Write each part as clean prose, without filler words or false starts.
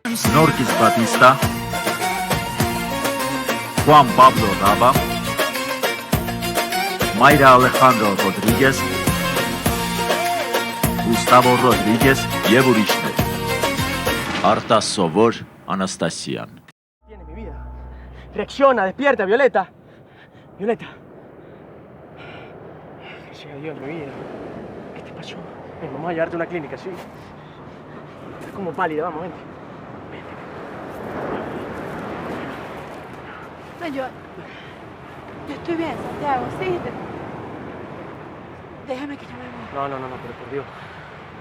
Norquis Batista, Juan Pablo Raba, Mayra Alejandro Rodríguez, Gustavo Rodríguez y Eburishne. Artas Sovor Anastasian. Tiene mi vida. Reacciona, despierta, Violeta. Violeta. Gracias a Dios, mi vida. ¿Qué te pasó? Ven, vamos a llevarte a una clínica, ¿sí? Estás como pálida, vamos, vente. No, yo estoy bien, Santiago, sí. Déjame que yo me voy. No, pero por Dios.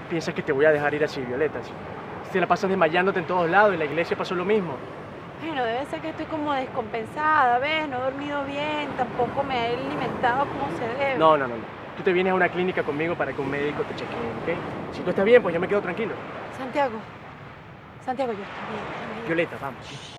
¿Piensas que te voy a dejar ir así, Violeta? Si te la pasas desmayándote en todos lados, en la iglesia pasó lo mismo. Bueno, debe ser que estoy como descompensada, ¿ves? No he dormido bien, tampoco me he alimentado como se debe. No. Tú te vienes a una clínica conmigo para que un médico te chequee, ¿ok? Si tú estás bien, pues yo me quedo tranquilo. Santiago, yo estoy bien. Déjame ir. Violeta, vamos.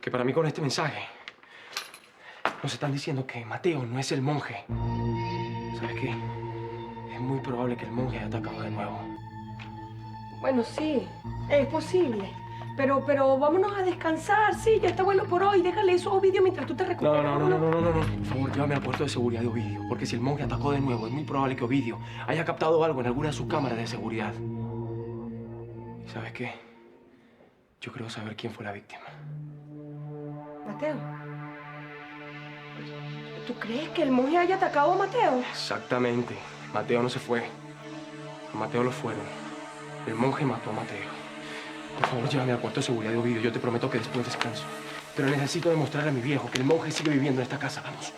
Que para mí con este mensaje nos están diciendo que Mateo no es el monje. ¿Sabes qué? Es muy probable que el monje haya atacado de nuevo. Bueno, sí, es posible. Pero vámonos a descansar, sí, ya está bueno por hoy. Déjale eso a Ovidio mientras tú te recuperas. No. Por favor, llévame al puerto de seguridad de Ovidio. Porque si el monje atacó de nuevo, es muy probable que Ovidio haya captado algo en alguna de sus cámaras de seguridad. ¿Y sabes qué? Yo creo saber quién fue la víctima. Mateo, ¿tú crees que el monje haya atacado a Mateo? Exactamente. Mateo no se fue. A Mateo lo fueron. El monje mató a Mateo. Por favor, llévame al puerto de seguridad de Ovidio. Yo te prometo que después descanso. Pero necesito demostrarle a mi viejo que el monje sigue viviendo en esta casa. Vamos.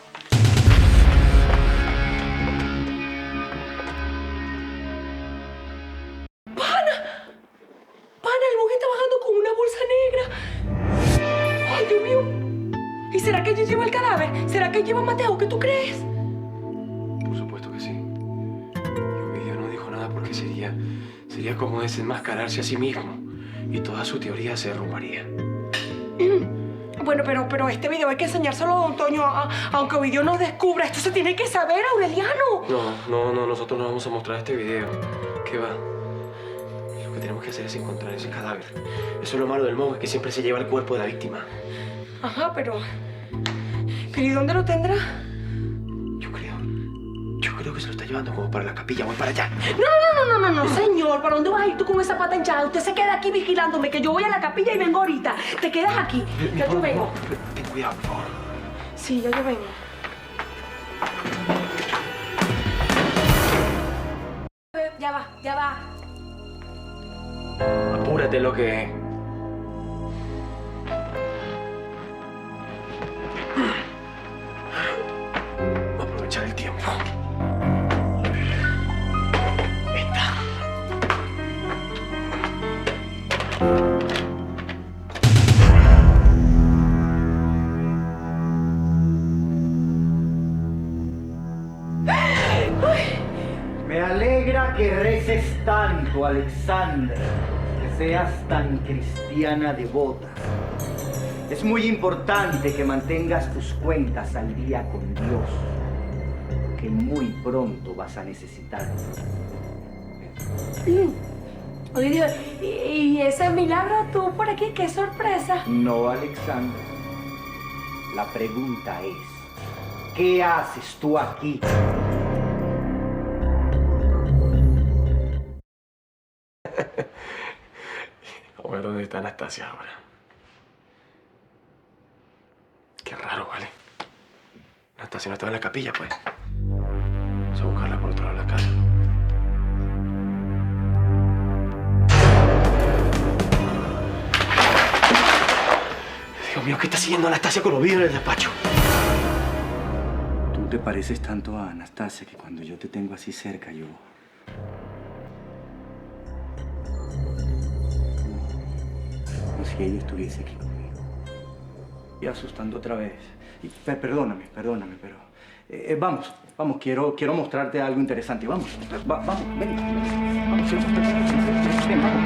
¡Pana, el monje está bajando con una bolsa negra! ¡Ay, Dios mío! ¿Y será que allí lleva el cadáver? ¿Será que lleva a Mateo? ¿Qué tú crees? Por supuesto que sí. Y Ovidio no dijo nada porque sería como desenmascararse a sí mismo. Y toda su teoría se derrumbaría. Bueno, pero este video hay que enseñárselo a don Toño, aunque Ovidio nos descubra. Esto se tiene que saber, Aureliano. No, nosotros no vamos a mostrar este video. ¿Qué va? Lo que tenemos que hacer es encontrar ese cadáver. Eso es lo malo del monje, que siempre se lleva el cuerpo de la víctima. Ajá, pero ¿y dónde lo tendrá? Yo creo que se lo está llevando como para la capilla. Voy para allá. No, señor. ¿Para dónde vas a ir tú con esa pata hinchada? Usted se queda aquí vigilándome, que yo voy a la capilla y vengo ahorita. Te quedas aquí. Ya yo vengo. Ten cuidado, por favor. Sí, ya yo vengo. Ya va. Apúrate, lo que... Voy a aprovechar el tiempo. Me alegra que reces tanto, Alexandra, que seas tan cristiana devota. Es muy importante que mantengas tus cuentas al día con Dios, que muy pronto vas a necesitarlo. Oye, ¿y ese milagro tú por aquí? ¡Qué sorpresa! No, Alexandra. La pregunta es, ¿qué haces tú aquí? Vamos a ver dónde está Anastasia ahora. Anastasia no estaba en la capilla, pues. Vamos a buscarla por otro lado de la casa. Dios mío, ¿qué está haciendo Anastasia con los vídeos en el despacho? Tú te pareces tanto a Anastasia que cuando yo te tengo así cerca, yo... Como si ella estuviese aquí conmigo. Y asustando otra vez. Y, perdóname, pero... vamos, quiero mostrarte algo interesante. Vamos, vamos, ven. Vamos, siéntate. Ven, vamos.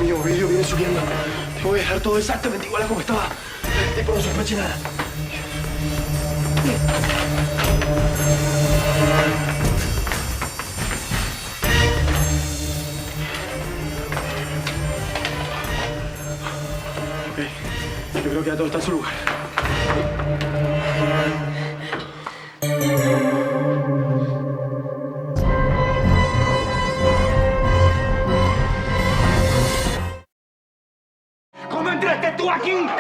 Mi vídeo viene subiendo. Te voy a dejar todo exactamente igual a como estaba. El tipo no sospeche nada. Ok. Yo creo que ya todo está en su lugar. ¿Cómo entraste tú aquí? ¡Bueno,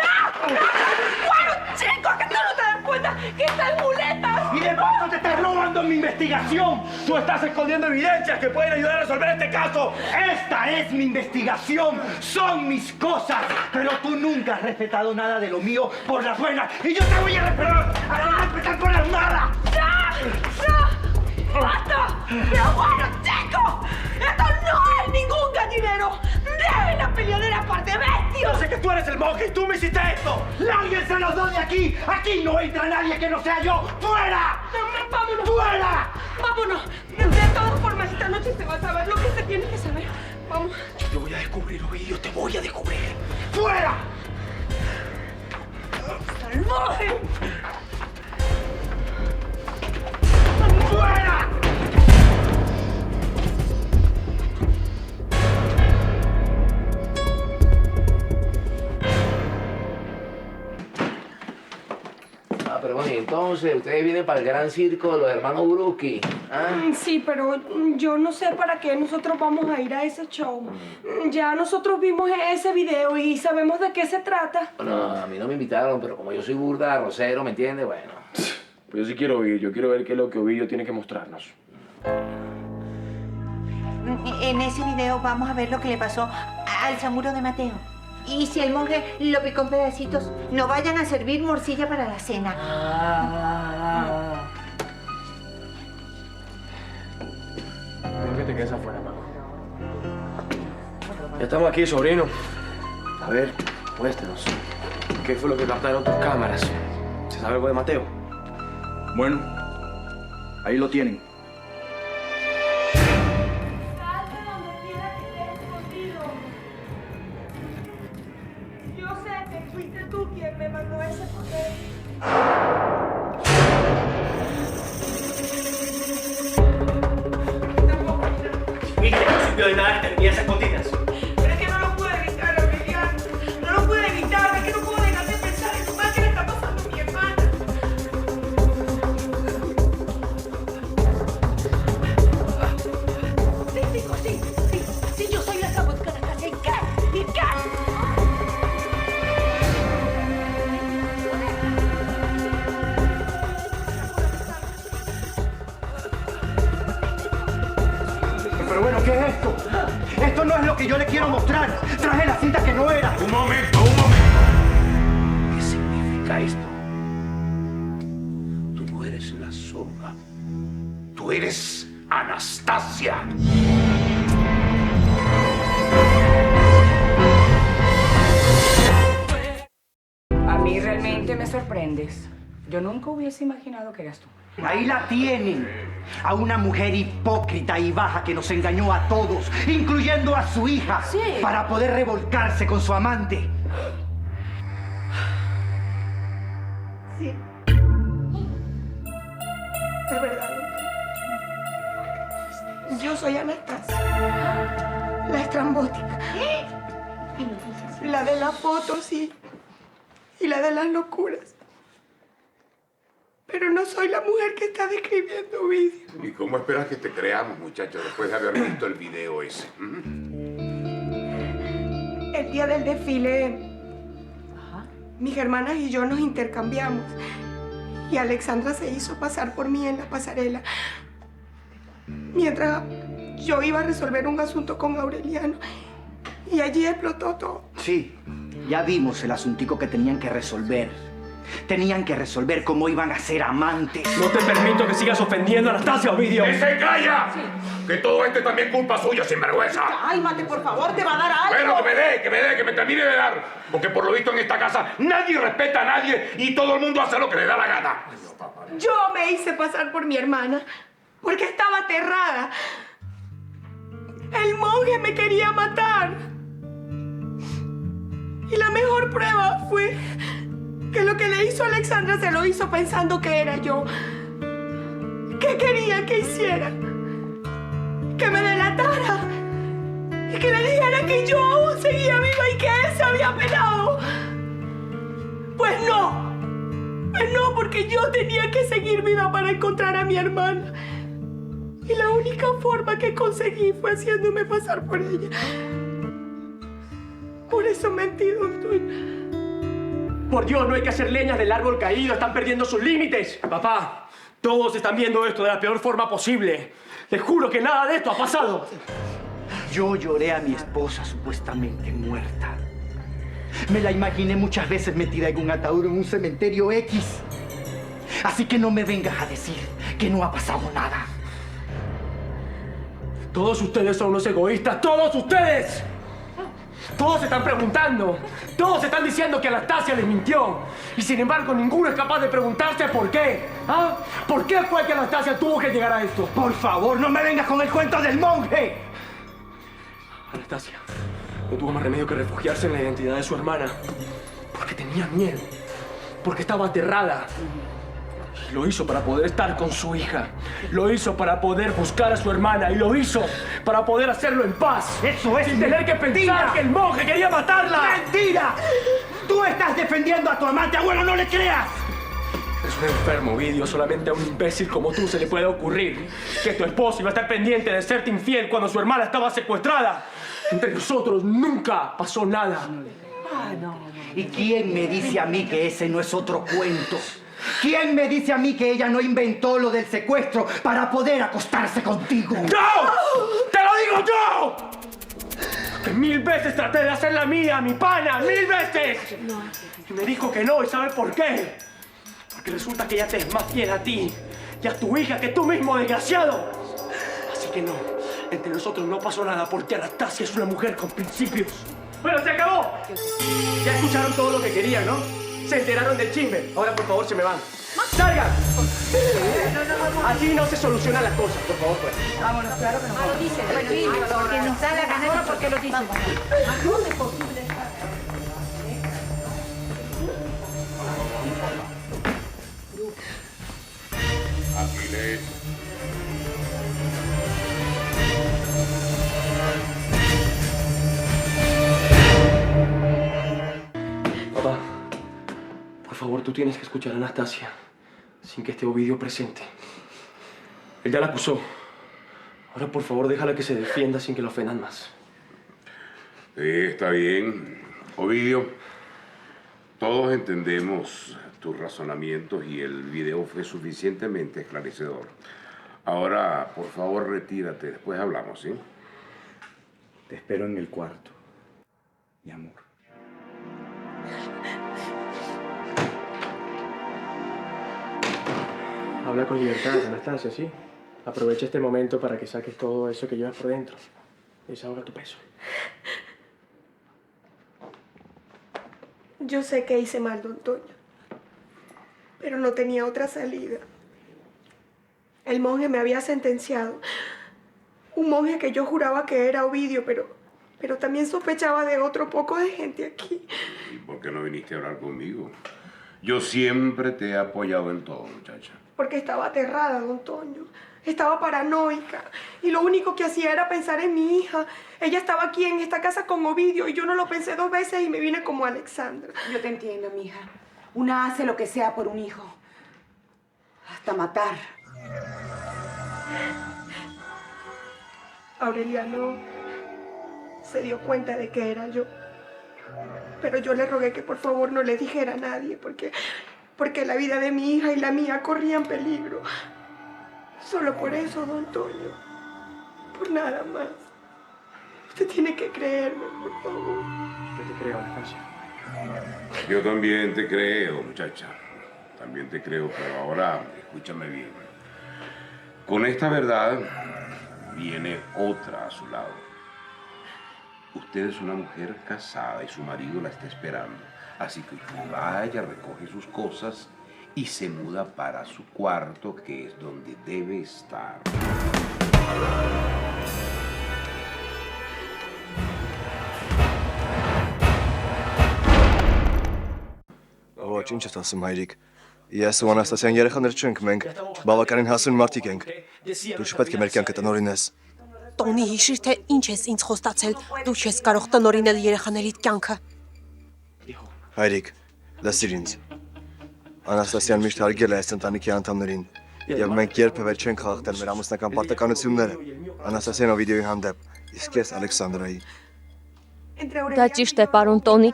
chico, que tú no te das cuenta que está en muletas! Y de paso te estás robando mi investigación. Tú estás escondiendo evidencias que pueden ayudar a resolver este caso. Esta es mi investigación. Son mis cosas. Pero tú nunca has respetado nada de lo mío por las buenas. Y yo te voy a respetar por las malas. ¡No! ¡Basta! ¡Pero bueno, chico! ¡Esto no es ningún gallinero! ¡Dejen la peleadera aparte, bestios! Yo sé que tú eres el monje y tú me hiciste esto. ¡Lárguense los dos de aquí! ¡Aquí no entra nadie que no sea yo! ¡Fuera! ¡Vámonos! ¡Fuera! ¡Vámonos! De todas formas, esta noche se va a saber lo que se tiene que saber. Vamos. Yo te voy a descubrir, Ovidio, te voy a descubrir. ¡Fuera! ¡Salvaje! ¡Fuera! Pero bueno, y entonces ustedes vienen para el gran circo de los hermanos Bruschi. ¿Ah? Sí, pero yo no sé para qué nosotros vamos a ir a ese show. Ya nosotros vimos ese video y sabemos de qué se trata. Bueno, a mí no me invitaron, pero como yo soy burda, rosero, ¿me entiendes? Bueno. Pues yo sí quiero oír, yo quiero ver qué es lo que Ovidio tiene que mostrarnos. En ese video vamos a ver lo que le pasó al samuro de Mateo. Y si el monje lo picó en pedacitos, no vayan a servir morcilla para la cena. Mejor que te quedes afuera, Mago. Ya estamos aquí, sobrino. A ver, muéstranos. ¿Qué fue lo que captaron tus cámaras? ¿Se sabe algo de Mateo? Bueno, ahí lo tienen. Salte donde quiera que estés escondido. Yo sé que fuiste tú quien me mandó ese papel. Viste al principio de nada que te metías a escondidas. Pero es que no lo pude evitar, Aureliano. No lo pude evitar. Es que no puedo dejar de pensar en lo mal que le está pasando a mi hermana. Sí, hijo, sí, yo soy la cabotica de la casa. ¿Y qué? ¿Y qué? Pero bueno, ¿qué es esto? Esto no es lo que yo le quiero mostrar. Traje la cinta que no era. Un momento. ¿Qué significa esto? Tú no eres la soga. Tú eres Anastasia. A mí realmente me sorprendes. Yo nunca hubiese imaginado que eras tú. Ahí la tienen. A una mujer hipócrita y baja que nos engañó a todos, incluyendo a su hija, para poder revolcarse con su amante. Sí. Es verdad. Yo soy Anastasia. La estrambótica. La de las fotos, sí. Y la de las locuras. pero no soy la mujer que está describiendo Ovidio. ¿Y cómo esperas que te creamos, muchacho, después de haber visto el video ese? El día del desfile, mis hermanas y yo nos intercambiamos. Y Alexandra se hizo pasar por mí en la pasarela. Mientras yo iba a resolver un asunto con Aureliano. Y allí explotó todo. Sí, ya vimos el asuntico que tenían que resolver. Tenían que resolver cómo iban a ser amantes. No te permito que sigas ofendiendo a Anastasia, Ovidio. ¡Que se calla! Sí. Que todo esto es también culpa suya, sinvergüenza. Cálmate, por favor, te va a dar algo. Bueno, que me termine de dar. Porque por lo visto en esta casa nadie respeta a nadie y todo el mundo hace lo que le da la gana. Yo me hice pasar por mi hermana porque estaba aterrada. El monje me quería matar. Y la mejor prueba fue que lo que le hizo Alexandra se lo hizo pensando que era yo. ¿Qué quería que hiciera? Que me delatara. Y que le dijera que yo aún seguía viva y que él se había pelado. Pues no. Pues no, porque yo tenía que seguir viva para encontrar a mi hermana. Y la única forma que conseguí fue haciéndome pasar por ella. Por eso mentí, don Toño. Por Dios, no hay que hacer leñas del árbol caído. Están perdiendo sus límites. Papá, todos están viendo esto de la peor forma posible. Les juro que nada de esto ha pasado. Yo lloré a mi esposa supuestamente muerta. Me la imaginé muchas veces metida en un ataúd en un cementerio X. Así que no me vengas a decir que no ha pasado nada. Todos ustedes son unos egoístas. ¡Todos ustedes! Todos se están preguntando. Todos están diciendo que Anastasia les mintió. Y sin embargo, ninguno es capaz de preguntarse por qué. ¿Ah? ¿Por qué fue que Anastasia tuvo que llegar a esto? Por favor, no me vengas con el cuento del monje. Anastasia no tuvo más remedio que refugiarse en la identidad de su hermana. Porque tenía miedo. Porque estaba aterrada. Y lo hizo para poder estar con su hija. Lo hizo para poder buscar a su hermana. Y lo hizo para poder hacerlo en paz. Eso es sin tener que pensar que el monje quería matarla. ¡Mentira! Tú estás defendiendo a tu amante. Abuelo, no le creas. Es un enfermo, Ovidio. Solamente a un imbécil como tú se le puede ocurrir que tu esposo iba a estar pendiente de serte infiel cuando su hermana estaba secuestrada. Entre nosotros nunca pasó nada. ¿Y quién me dice a mí que ese no es otro cuento? ¿Quién me dice a mí que ella no inventó lo del secuestro para poder acostarse contigo? ¡No! ¡Te lo digo yo! Que 1000 veces traté de hacer la mía, mi pana, 1000 veces. Y me dijo que no, ¿y sabes por qué? Porque resulta que ella te es más fiel a ti y a tu hija que tú mismo, desgraciado. Así que no, entre nosotros no pasó nada porque Anastasia es una mujer con principios. Bueno, se acabó. Ya escucharon todo lo que querían, ¿no? Se enteraron del chisme. Ahora, por favor, se me van. ¡Salgan! Así no se solucionan las cosas. Por favor, pues. Vámonos, claro que nos vamos. Porque nos da la gana, porque lo dicen. Aquiles. Papá, por favor, tú tienes que escuchar a Anastasia sin que esté Ovidio presente. Él ya la acusó. Ahora, por favor, déjala que se defienda sin que la ofendan más. Sí, está bien. Ovidio, todos entendemos tus razonamientos y el video fue suficientemente esclarecedor. Ahora, por favor, retírate. Después hablamos, ¿sí? Te espero en el cuarto, mi amor. Habla con libertad, Anastasia, ¿sí? Aprovecha este momento para que saques todo eso que llevas por dentro. Desahoga tu peso. Yo sé que hice mal, don Toño. Pero no tenía otra salida. El monje me había sentenciado. Un monje que yo juraba que era Ovidio, pero también sospechaba de otro poco de gente aquí. ¿Y por qué no viniste a hablar conmigo? Yo siempre te he apoyado en todo, muchacha. Porque estaba aterrada, don Toño. Estaba paranoica. Y lo único que hacía era pensar en mi hija. Ella estaba aquí en esta casa con Ovidio y yo no lo pensé 2 veces y me vine como Alexandra. Yo te entiendo, mija. Una hace lo que sea por un hijo. hasta matar. Aureliano se dio cuenta de que era yo. Pero yo le rogué que por favor no le dijera a nadie, porque la vida de mi hija y la mía corrían peligro. Solo por eso, don Antonio. Por nada más. Usted tiene que creerme, por favor. Yo te creo, Anastasia. Yo también te creo, muchacha. También te creo, pero ahora escúchame bien. Con esta verdad viene otra a su lado. Usted es una mujer casada y su marido la está esperando. Así que usted vaya, recoge sus cosas y se muda para su cuarto, que es donde debe estar. Ոչ, ինչ ես ասում, հայրիկ։ Ես ու Անաստասիան երեխաներ չենք, մենք բավականին հասուն մարդիկ ենք։ Դու չպետք է մեր կյանքը տնօրինես։ Տոնի հիշիր, թե ինչ ես ինձ խոստացել, դու չես կարող տնօրինել երեխաներիդ կյանքը։ Հայրիկ, լսիր ինձ։ Անաստասիան միշտ հարգել է այս ընտանիքի անդամներին, եւ մենք երբևէ չենք խախտել մեր ամուսնական պարտականությունները։ Անաստասիան Օվիդիոյի հանդեպ, իսկ ես Ալեքսանդրայի։ Դա ճիշտ է, պարոն Տոնի։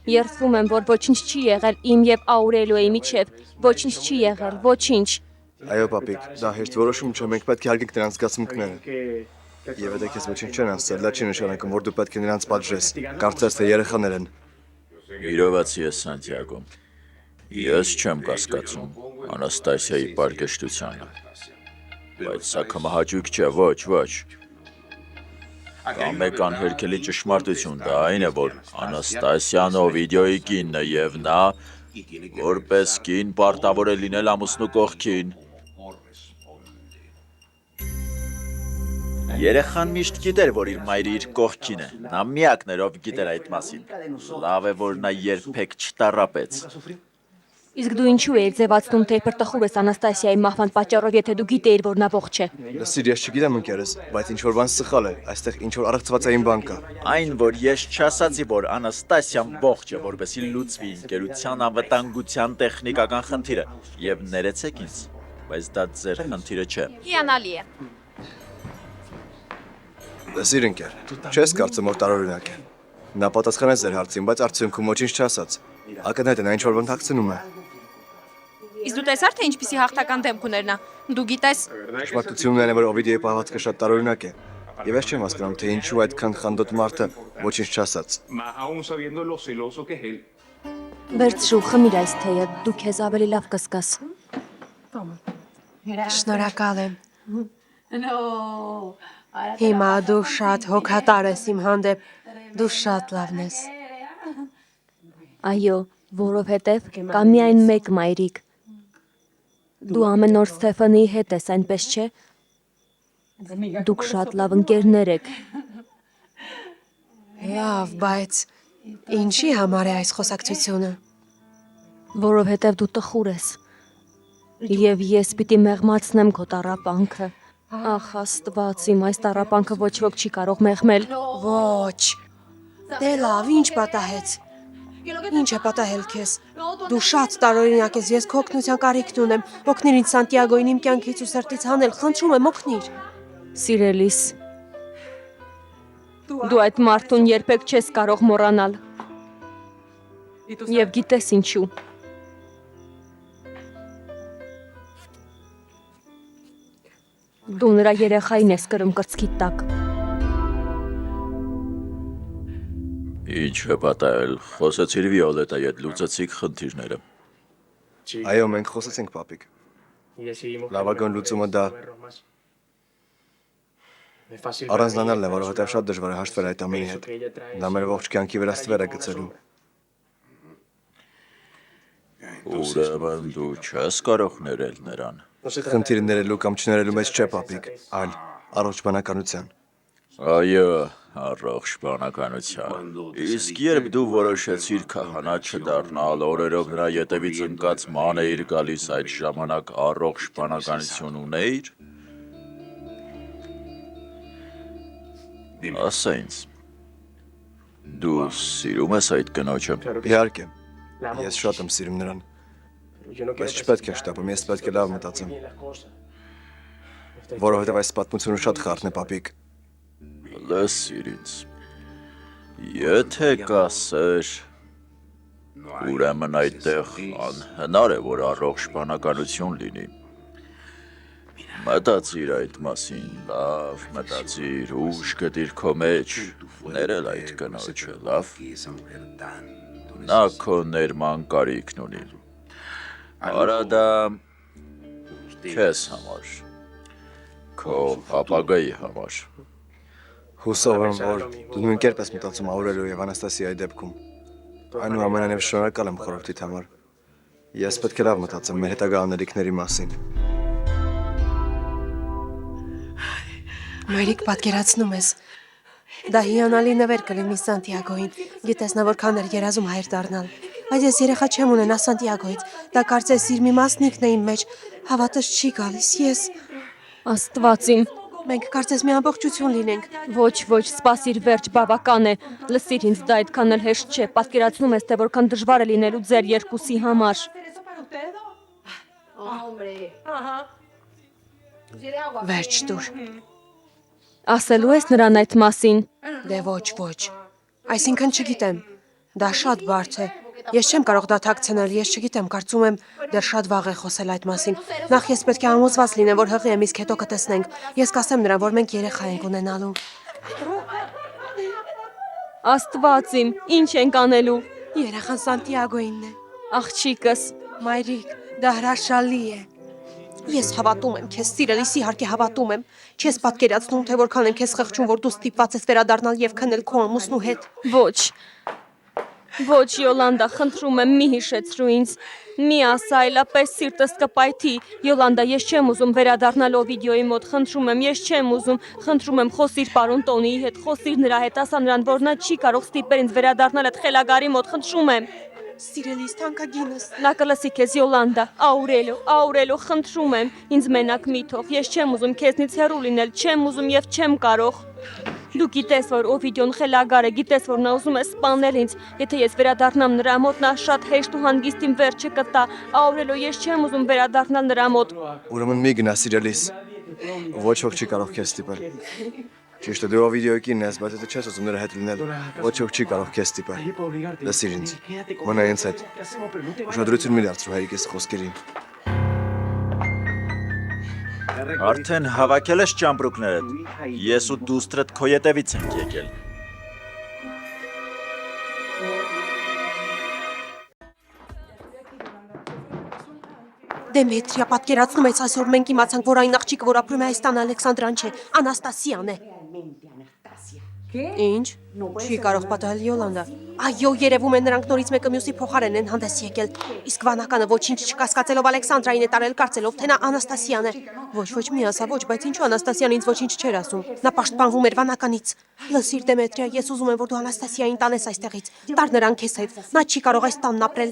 Երդվում եմ, որ ոչինչ չի եղել իմ եւ Աուրելիոյի միջեւ, ոչինչ չի եղել, ոչինչ։ Այո, պապիկ, դա հեշտ որոշում չէ, մենք պետք է հարգենք նրանց զգացմունքները։ Եվ եթե քեզ ոչինչ չեն ասել, դա չի նշանակում, որ դու պետք է նրանց պատժես։ Կարծես թե երեխաներ են։ Իրովացի ես Սանտիագո։ Ես չեմ կասկածում Անաստասիայի պարկեշտությանը։ Բայց սա կմահաճույք չէ, ոչ։ Կա մեկ անհերքելի ճշմարտություն, դա այն է, որ Անաստասիան Օվիդիոյի կինն է եւ նա որպես կին պարտավոր է լինել ամուսնու կողքին։ Երեխան միշտ գիտեր, որ իր մայրը իր կողքին է։ Նա միակն էր, ով գիտեր այդ մասին։ Լավ է, որ նա երբեք չտառապեց։ Իսկ դու ինչու էիր ձևացնում, թե պրտխուր ես Անաստասիայի մահվան պատճառով, եթե դու գիտեիր, որ նա ողջ է։ Լսիր, ես չգիտեմ ընկերս, բայց ինչ որ բան սխալ է, այստեղ ինչ որ առողջվածային բան կա։ Այն, որ ես չասացի, որ Անաստասիան ողջ է, որպեսզի լուծվի ընկերության անվտանգության տեխնիկական խնդիրը, եւ ներեցեք ինձ, բայց դա ձեր խնդիրը չէ։ Հիանալի է։ Լսիր ընկեր, չես կարծում, որ տարօրինակ է։ Նա պատասխանեց ձեր հարցին, բայց արդյունքում ոչինչ չասաց։ Ակնհայտ է նա ինչ որ բան թաքցնում է։ Իսկ դու տեսար, թե ինչպիսի հաղթական դեմք ուներ նա։ Դու գիտես։ Ճշմարտությունն այն է, որ Օվիդիոյի պահվածքը շատ տարօրինակ է։ Եվ ես չեմ հասկանում, թե ինչու այդքան խանդոտ մարդը ոչինչ չասաց։ Վերցրու, խմիր այս թեյը, դու քեզ ավելի լավ կզգաս։ Շնորհակալ եմ։ Հիմա դու շատ հոգատար ես իմ հանդեպ, դու շատ լավն ես։ Այո, որովհետև կա միայն մեկ մայրիկ։ Դու ամեն օր Ստեֆանի հետ ես, այնպես չէ։ Դուք շատ լավ ընկերներ եք։ Լավ, բայց ինչի համար է այս խոսակցությունը։ Որովհետև դու տխուր ես։ Եվ ես պիտի մեղմացնեմ քո տառապանքը։ Ախ, Աստված իմ, այս տառապանքը ոչ ոք չի կարող մեղմել։ Ոչ։ Դե լավ, ինչ պատահեց։ Ինչ է պատահել քեզ։ Դու շատ տարօրինակ ես, ես քո օգնության կարիքն ունեմ։ Օգնիր ինձ Սանտիագոյին իմ կյանքից ու սրտից հանել, խնդրում եմ, օգնիր։ Սիրելիս, դու այդ մարդուն երբեք չես կարող մոռանալ։ Եվ գիտես ինչու։ Դու նրա երեխային ես կրում կրծքիդ տակ։ Ինչ է պատահել, խոսեցիր Վիոլետայի հետ, լուծեցիք խնդիրները։ Այո, մենք խոսեցինք, պապիկ։ Լավագույն լուծումը դա առանձնանալն է, որովհետև շատ դժվար է հաշտվել այդ ամենի հետ։ Դա մեր ողջ կյանքի վրա ստվեր է գցելու։ Ուրեմն դու չես կարող ներել նրան։ Խնդիրը ներելու կամ չներելու մեջ չէ, պապիկ, այլ առողջ բանականության։ Այո, առողջ բանականության։ Իսկ երբ դու որոշեցիր քահանա չդառնալ, օրերով նրա ետևից ընկած ման էիր գալիս, այդ ժամանակ առողջ բանականություն ունեիր։ Ասա ինձ, դու սիրում ես այդ կնոջը։ Իհարկե, ես շատ եմ սիրում նրան։ Բայց չպետք է շտապում, ես պետք է լավ մտածեմ։ Որովհետև այս պատմությունը շատ խառն է, պապիկ։ Լսիր ինձ։ Եթե կասեր, ուրեմն այդտեղ անհնար է, որ առողջ բանականություն լինի։ Մտածիր այդ մասին, լավ, մտածիր, ուշ գտիր քո մեջ, ներել այդ կնոջը, լավ։ Նա քո ներման կարիքն ունի։ Արա դա քեզ համար, քո ապագայի համար։ Հուսով եմ, որ դու նույն կերպ ես մտածում Աուրելիոյի եւ Անաստասիայի դեպքում։ Այնուամենայնիվ շնորհակալ եմ խորհրդիդ համար։ Ես պետք է լավ մտածեմ մեր հետագա անելիքների մասին։ Մայրիկ, պատկերացնում ես։ Դա հիանալի նվեր կլինի Սանտիագոյին։ Գիտես նա որքան էր երազում հայր դառնալ։ Բայց ես երեխա չեմ ունենա Սանտիագոյից։ Դա կարծես իր մի մասնիկն է իմ մեջ։ Հավատս չի գալիս, ես… Աստված իմ։ Մենք կարծես մի ամբողջություն լինենք։ Ոչ, սպասիր, վերջ, բավական է։ Լսիր ինձ, դա այդքան էլ հեշտ չէ։ Պատկերացնում ես, թե որքան դժվար է լինելու ձեր երկուսի համար։ Վերջ տուր։ Ասելու ես նրան այդ մասին։ Դե ոչ։ Այսինքն չգիտեմ։ Դա շատ բարդ է։ Ես չեմ կարող դադարեցնել, ես չգիտեմ, կարծում եմ դեռ շատ վաղ է խոսել այդ մասին։ Նախ ես պետք է համոզված լինեմ, որ հղի եմ, իսկ հետո կտեսնենք։ Ես կասեմ նրան, որ մենք երեխա ենք ունենալու։ Աստված իմ, ինչ ենք անելու։ Երեխան Սանտիագոյինն է։ Աղջիկս։ Մայրիկ, դա հրաշալի է։ Ես հավատում եմ քեզ, սիրելիս, իհարկե հավատում եմ։ Չես պատկերացնում, թե որքան եմ քեզ խղճում, որ դու ստիպված ես վերադառնալ եւ քնել քո ամուսնու հետ։ Ոչ, Յոլանդա, խնդրում եմ, մի հիշեցրու ինձ։ Մի ասա, այլապես սիրտս կպայթի։ Յոլանդա, ես չեմ ուզում վերադառնալ Օվիդիոյի մոտ, խնդրում եմ, ես չեմ ուզում։ Խնդրում եմ, խոսիր պարոն Տոնիի հետ, խոսիր նրա հետ, ասա նրան, որ նա չի կարող ստիպել ինձ վերադառնալ այդ խելագարի մոտ, խնդրում եմ։ Սիրելիս, թանկագինս։ Նա կլսի քեզ, Յոլանդա, Աուրելիո, խնդրում եմ, ինձ մենակ մի թող, ես չեմ ուզում քեզնից հեռու լինել, չեմ ուզում եւ չեմ կարող։ Դու գիտես, որ Օվիդիոն խելագար է, գիտես, որ նա ուզում է սպանել ինձ, եթե ես վերադառնամ նրա մոտ, նա շատ հեշտ ու հանգիստ իմ վերջը կտա։ Աուրելիո, ես չեմ ուզում վերադառնալ նրա մոտ։ Ուրեմն մի գնա, սիրելիս։ Ոչ ոք չի կարող քեզ ստիպել։ Ճիշտ է, դու Օվիդիոյի կինն ես, բայց եթե չես ուզում նրա հետ լինել, ոչ ոք չի կարող քեզ ստիպել։ Լսիր ինձ, մնա ինձ հետ։ Ուշադրություն մի դարձրու հայրիկիս խոսքերին։ Արդեն հավաքել ես ճամպրուկներդ։ Ես ու դուստրդ քո ետևից ենք եկել։ Դեմետրիա, պատկերացնում ես, այսօր մենք իմացանք, որ այն աղջիկը, որ ապրում է այս տան Ալեքսանդրան չէ, Անաստասիան է։ Ինչ։ Չի կարող պատահել Յոլանդա։ Այո, երևում է նրանք նորից մեկը մյուսի փոխարեն են հանդես եկել։ Իսկ վանականը ոչինչ չկասկածելով Ալեքսանդրային է տարել, կարծելով, թե նա Անաստասիան է։ Ոչ, մի ասա, ոչ, բայց ինչու Անաստասիան ինձ ոչինչ չէր ասում։ Նա պաշտպանվում էր վանականից։ Լսիր, Դեմետրիա, ես ուզում եմ, որ դու Անաստասիային տանես այստեղից։ Տար նրան քեզ հետ։ Նա չի կարող այս տանն ապրել։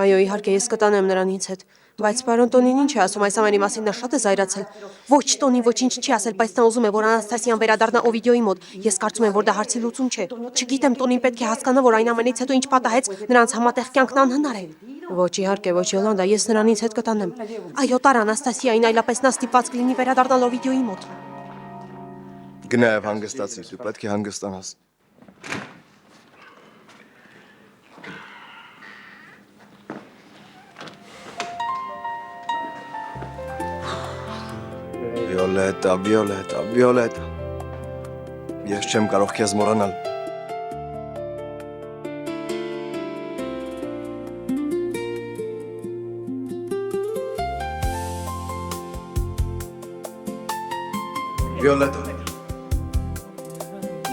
Այո, իհարկե, ես կտանեմ նրան ինձ հետ։ Բայց պարոն Տոնին ինչ է ասում այս ամենի մասին, նա շատ է զայրացել։ Ոչ, Տոնին ոչինչ չի ասել, բայց նա ուզում է, որ Անաստասիան վերադառնա Օվիդիոյի մոտ։ Ես կարծում եմ, որ դա հարցի լուծում չէ։ Չգիտեմ, Տոնին պետք է հասկանա, որ այն ամենից հետո ինչ պատահեց, նրանց համատեղ կյանքն անհնար է։ Ոչ, իհարկե, ոչ, Յոլանդա, ես նրան ինձ հետ կտանեմ։ Այո, տար Անաստասիային, այլապես նա ստիպված կլինի վերադառնալ Օվիդիոյի մոտ։ Գնա եւ հանգստացիր, դու պետք է հանգստանաս։ Վիոլետա։ Ես չեմ կարող քեզ մոռանալ։ Վիոլետա։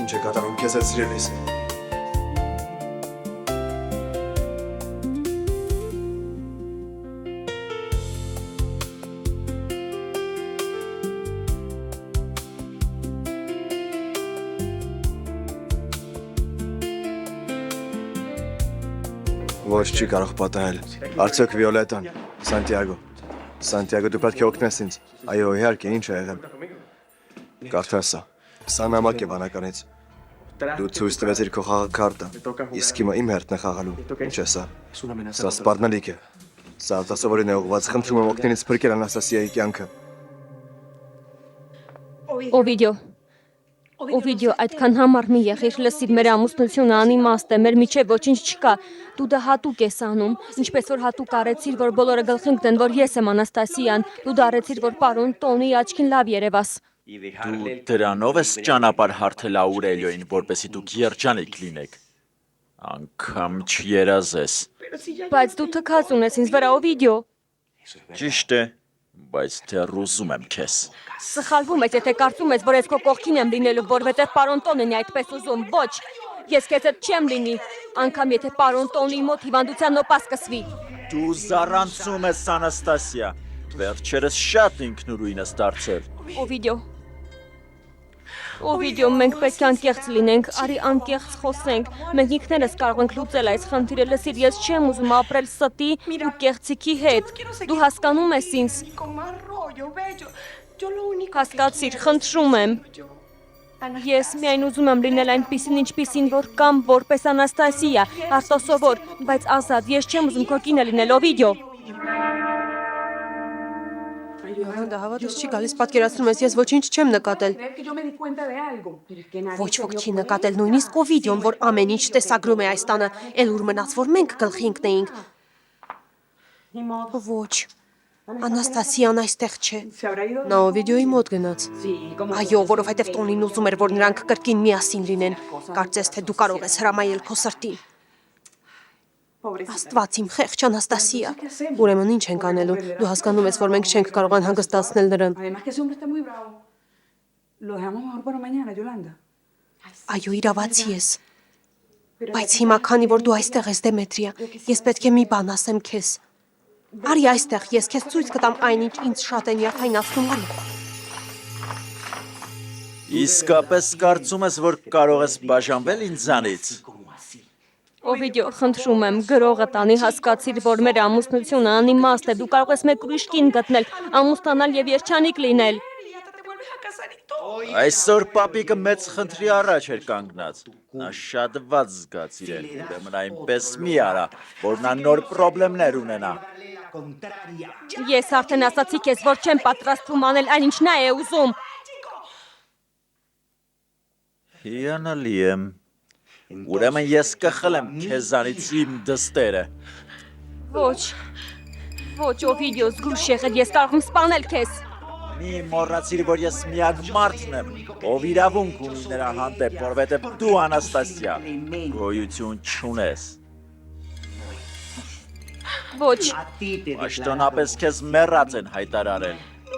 Ինչ է կատարում քեզ այդ սիրելիս։ Ոչ չի կարող պատահել։ Արդյոք Վիոլետան, Սանտիագո, դու պետք է օգնես ինձ։ Այո, իհարկե, ինչ է եղել։ Կարդա սա։ Սա նամակ է վանականից։ Դու ցույց տվեցիր քո խաղաքարտը, իսկ իմ հերթն է խաղալու։ Ինչ է սա։ Սա սպառնալիք է։ Սա արտասովորին է ուղղված, խնդրում եմ օգնելից փրկել Անաստասիայի կյանքը։ Օվիդիո, այդքան համառ մի եղիր, լսիր, մեր ամուսնությունը անիմաստ է, մեր միջև ոչինչ չկա։ Դու դա հատուկ ես անում, ինչպես որ հատուկ արեցիր, որ բոլորը գլխին գտնեն, որ ես եմ Անաստասիան, դու դա արեցիր, որ պարոն Տոնի աչքին լավ երևաս։ Դու դրանով ես ճանապարհ հարթել Աուրելիոին, որպեսզի դուք երջանիկ լինեք։ Անգամ չերազես։ Բայց դու թքած ունես ինձ վրա, Օվիդիո։ Ճիշտ է, բայց դեռ ուզում եմ քեզ։ Սխալվում ես, եթե կարծում ես, որ ես քո կողքին եմ լինելու, որովհետև պարոն Տոնին է այդպես ուզում։ Ոչ, ես քեզ հետ չեմ լինի, անգամ եթե պարոն Տոնի մոտ հիվանդության նոպա սկսվի։ Դու զառանցում ես, Անաստասիա։ Վերջերս շատ ինքնուրույն ես դարձել։ Օվիդիո, մենք պետք է անկեղծ լինենք, արի անկեղծ խոսենք, մենք ինքներս կարող ենք լուծել այս խնդիրը, լսիր, ես չեմ ուզում ապրել ստի ու կեղծիքի հետ, դու հասկանում ես ինձ։ Հասկացիր, խնդրում եմ։ Ես միայն ուզում եմ լինել այնպիսին, ինչպիսին որ կամ որպես Անաստասիա, արտասովոր, բայց ազատ, ես չեմ ուզում քո կինը լինել, Օվիդիո։ Դա հավատս չի գալիս, պատկերացնում ես, ես ոչինչ չեմ նկատել։ Ոչ ոք չի նկատել, նույնիսկ Օվիդիոն, որ ամեն ինչ տեսագրում է այս տանը, էլ ուր մնաց, որ մենք գլխի ընկնեինք։ Ոչ, Անաստասիան այստեղ չէ։ Նա Օվիդիոյի մոտ գնաց։ Այո, որովհետև Տոնին ուզում էր, որ նրանք կրկին միասին լինեն։ Կարծես թե դու կարող ես հրամայել քո սրտին։ Աստված իմ խեղճ Անաստասիա, ուրեմն ինչ ենք անելու, դու հասկանում ես, որ մենք չենք կարող անհանգստացնել նրան։ Այո, իրավացի ես։ Բայց հիմա քանի որ դու այստեղ ես, Դեմետրիա, ես պետք է մի բան ասեմ քեզ։ Արի այստեղ, ես քեզ ցույց կտամ այնինչ ինձ շատ են երթայնացնում, արի։ Իսկապես կարծում ես, որ կարող ես բաժանվել ինձանից։ Օվիդիո, խնդրում եմ, գրողը տանի, հասկացիր, որ մեր ամուսնությունը անիմաստ է, դու կարող ես մեկ ուրիշ կին գտնել, ամուսնանալ եւ երջանիկ լինել։ Այսօր պապիկը մեծ խնդրի առաջ էր կանգնած։ Նա շատ վատ զգաց իրեն, ուրեմն այնպես մի արա, որ նա նոր պրոբլեմներ ունենա։ Ես արդեն ասացի քեզ, որ չեմ պատրաստվում անել այն, ինչ նա է ուզում։ Հիանալի եմ։ Ուրեմն ես կխլեմ քեզանից իմ դստերը։ Ոչ, Օվիդիո, զգույշ եղել, ես կարող եմ սպանել քեզ։ Մի մոռացիր, որ ես միակ մարդն եմ, ով իրավունք ունի նրա հանդեպ, որովհետև դու, Անաստասիա, գոյություն չունես։ Ոչ։ Պաշտոնապես քեզ մեռած են հայտարարել։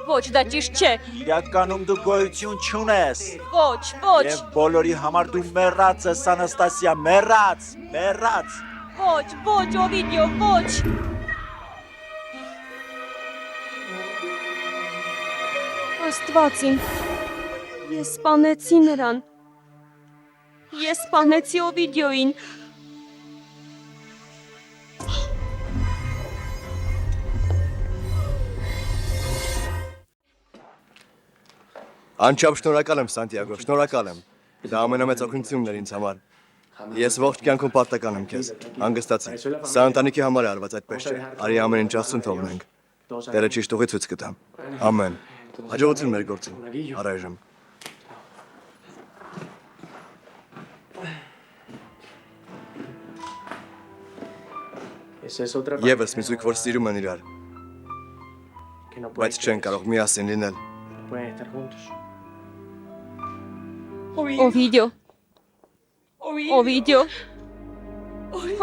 Ոչ, դա ճիշտ չէ։ Իրականում դու գոյություն չունես։ Ոչ։ Եվ բոլորի համար դու մեռած ես, Անաստասիա, մեռած։ Ոչ, Օվիդիո, ոչ։ Աստված իմ, ես սպանեցի նրան։ Ես սպանեցի Օվիդիոին։ Անչափ շնորհակալ եմ, Սանտիագո, շնորհակալ եմ։ Դա ամենամեծ օգնությունն էր ինձ համար։ Ես ողջ կյանքում պատկան եմ քեզ։ Հանգստացի։ Սա ընտանիքի համար է արված, այդպես չէ։ Արի ամեն ինչ Աստծուն թողնենք։ Տերը ճիշտ ուղի ցույց կտա։ Ամեն։ Հաջողություն մեր գործին։ Առայժմ։ Եվս մի զույգ, որ սիրում են իրար։ Բայց չեն կարող միասին լինել։